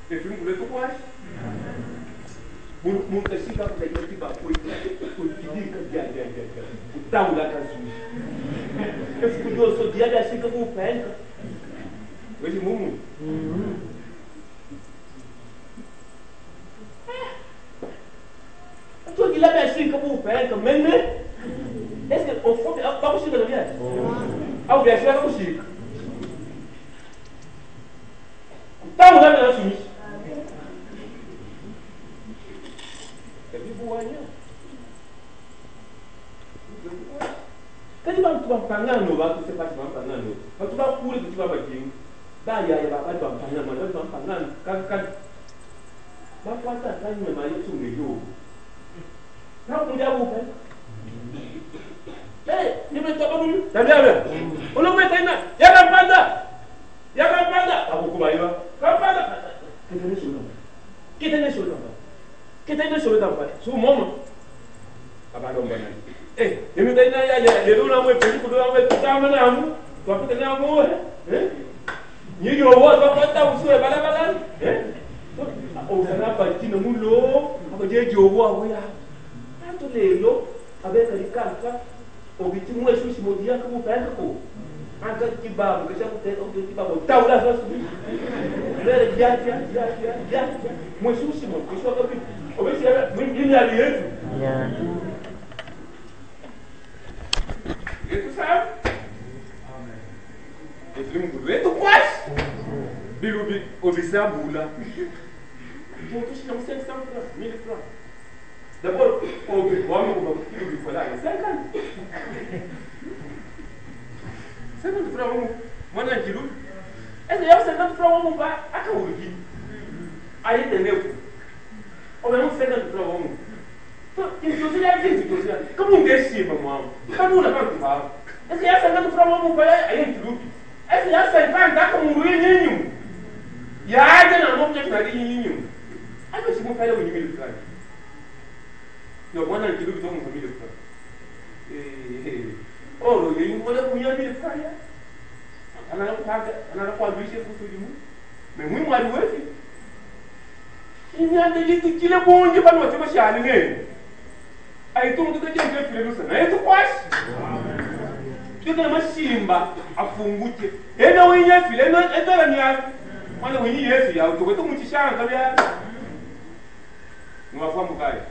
Efimu kule to kwa. Mutashika kwa kitiba kwa kidika dia. Utaula kazu. Efimu ndio so dia ya shika kupenda. Wewe mumu. Tu dis là merci que vous faites comme même. Est-ce que au fond pas possible de bien. Ah vous bien faire aussi. Tá on a bien soumis. Et puis vous voyez. Quand tu vas parler en Nova, tu sais pas tu vas parler en Nova. Quand tu vas courir, tu vas partir. Bah, il y a pas de parler, moi, je vais parler. Quand ma fata quand me maille sur mes jours. Quand vous avez fait. Eh, ni me toba nous. Ça vient bien. On le met là. Il y a pas panda. Ah, vous comment il va? Pas panda. Qu'est-ce que sur le sur moment. Ah bah non, eh, il me dit là, il y a les deux moi petit pour moi tout ça maintenant. Tu vas peut-être là moi, hein? Ni yo wa tu vas pas usue bala, hein? On s'en a parti no mulo, abaje jowo awoya. Ato lelo, abeka likaka, obiti mwe sushi modia ko peka ko. Anga kibabu, kesha kuteka obiti kibabu. Taula sasa. Lele dia. Mwe sushi mo, kesha ko obiti. Obiti mwingine aliyetu. Yeah. Itu sabe? Esse livro tu quase. Bigo observa bula. Então tu chama 500 francs, 1000 francs. D'abord, o homem com aquilo que foi lá, 50 francs, manda aquilo. Esse é o 50 francs, vamos para a caúde. Aí entendeu? Ou mesmo 50 francs, vamos. Inclusive, é isso, como um desse, mamãe. Como um negócio que fala. Esse é 50 francs, vamos para aí entendeu? Esse é 50 como um ruim. E a área não vamos ter que fazer nenhum. Aí você não faz o mínimo de francs. Eu vou na quilo que toma família francs. Oh, eu não vou dar comida de francs. Ana não paga, ana não pode vir com tudo muito. Mas muito mais do que e minha delito que ele é bom de para nós ter chá ninguém. Aí tu não tem que ter filho no céu. Aí tu faz. Tu tem uma chimba a fungute. Ele não é filho, ele não é da minha. Quando eu ia esse, eu tô muito chá, tá vendo? Não vai falar um cara.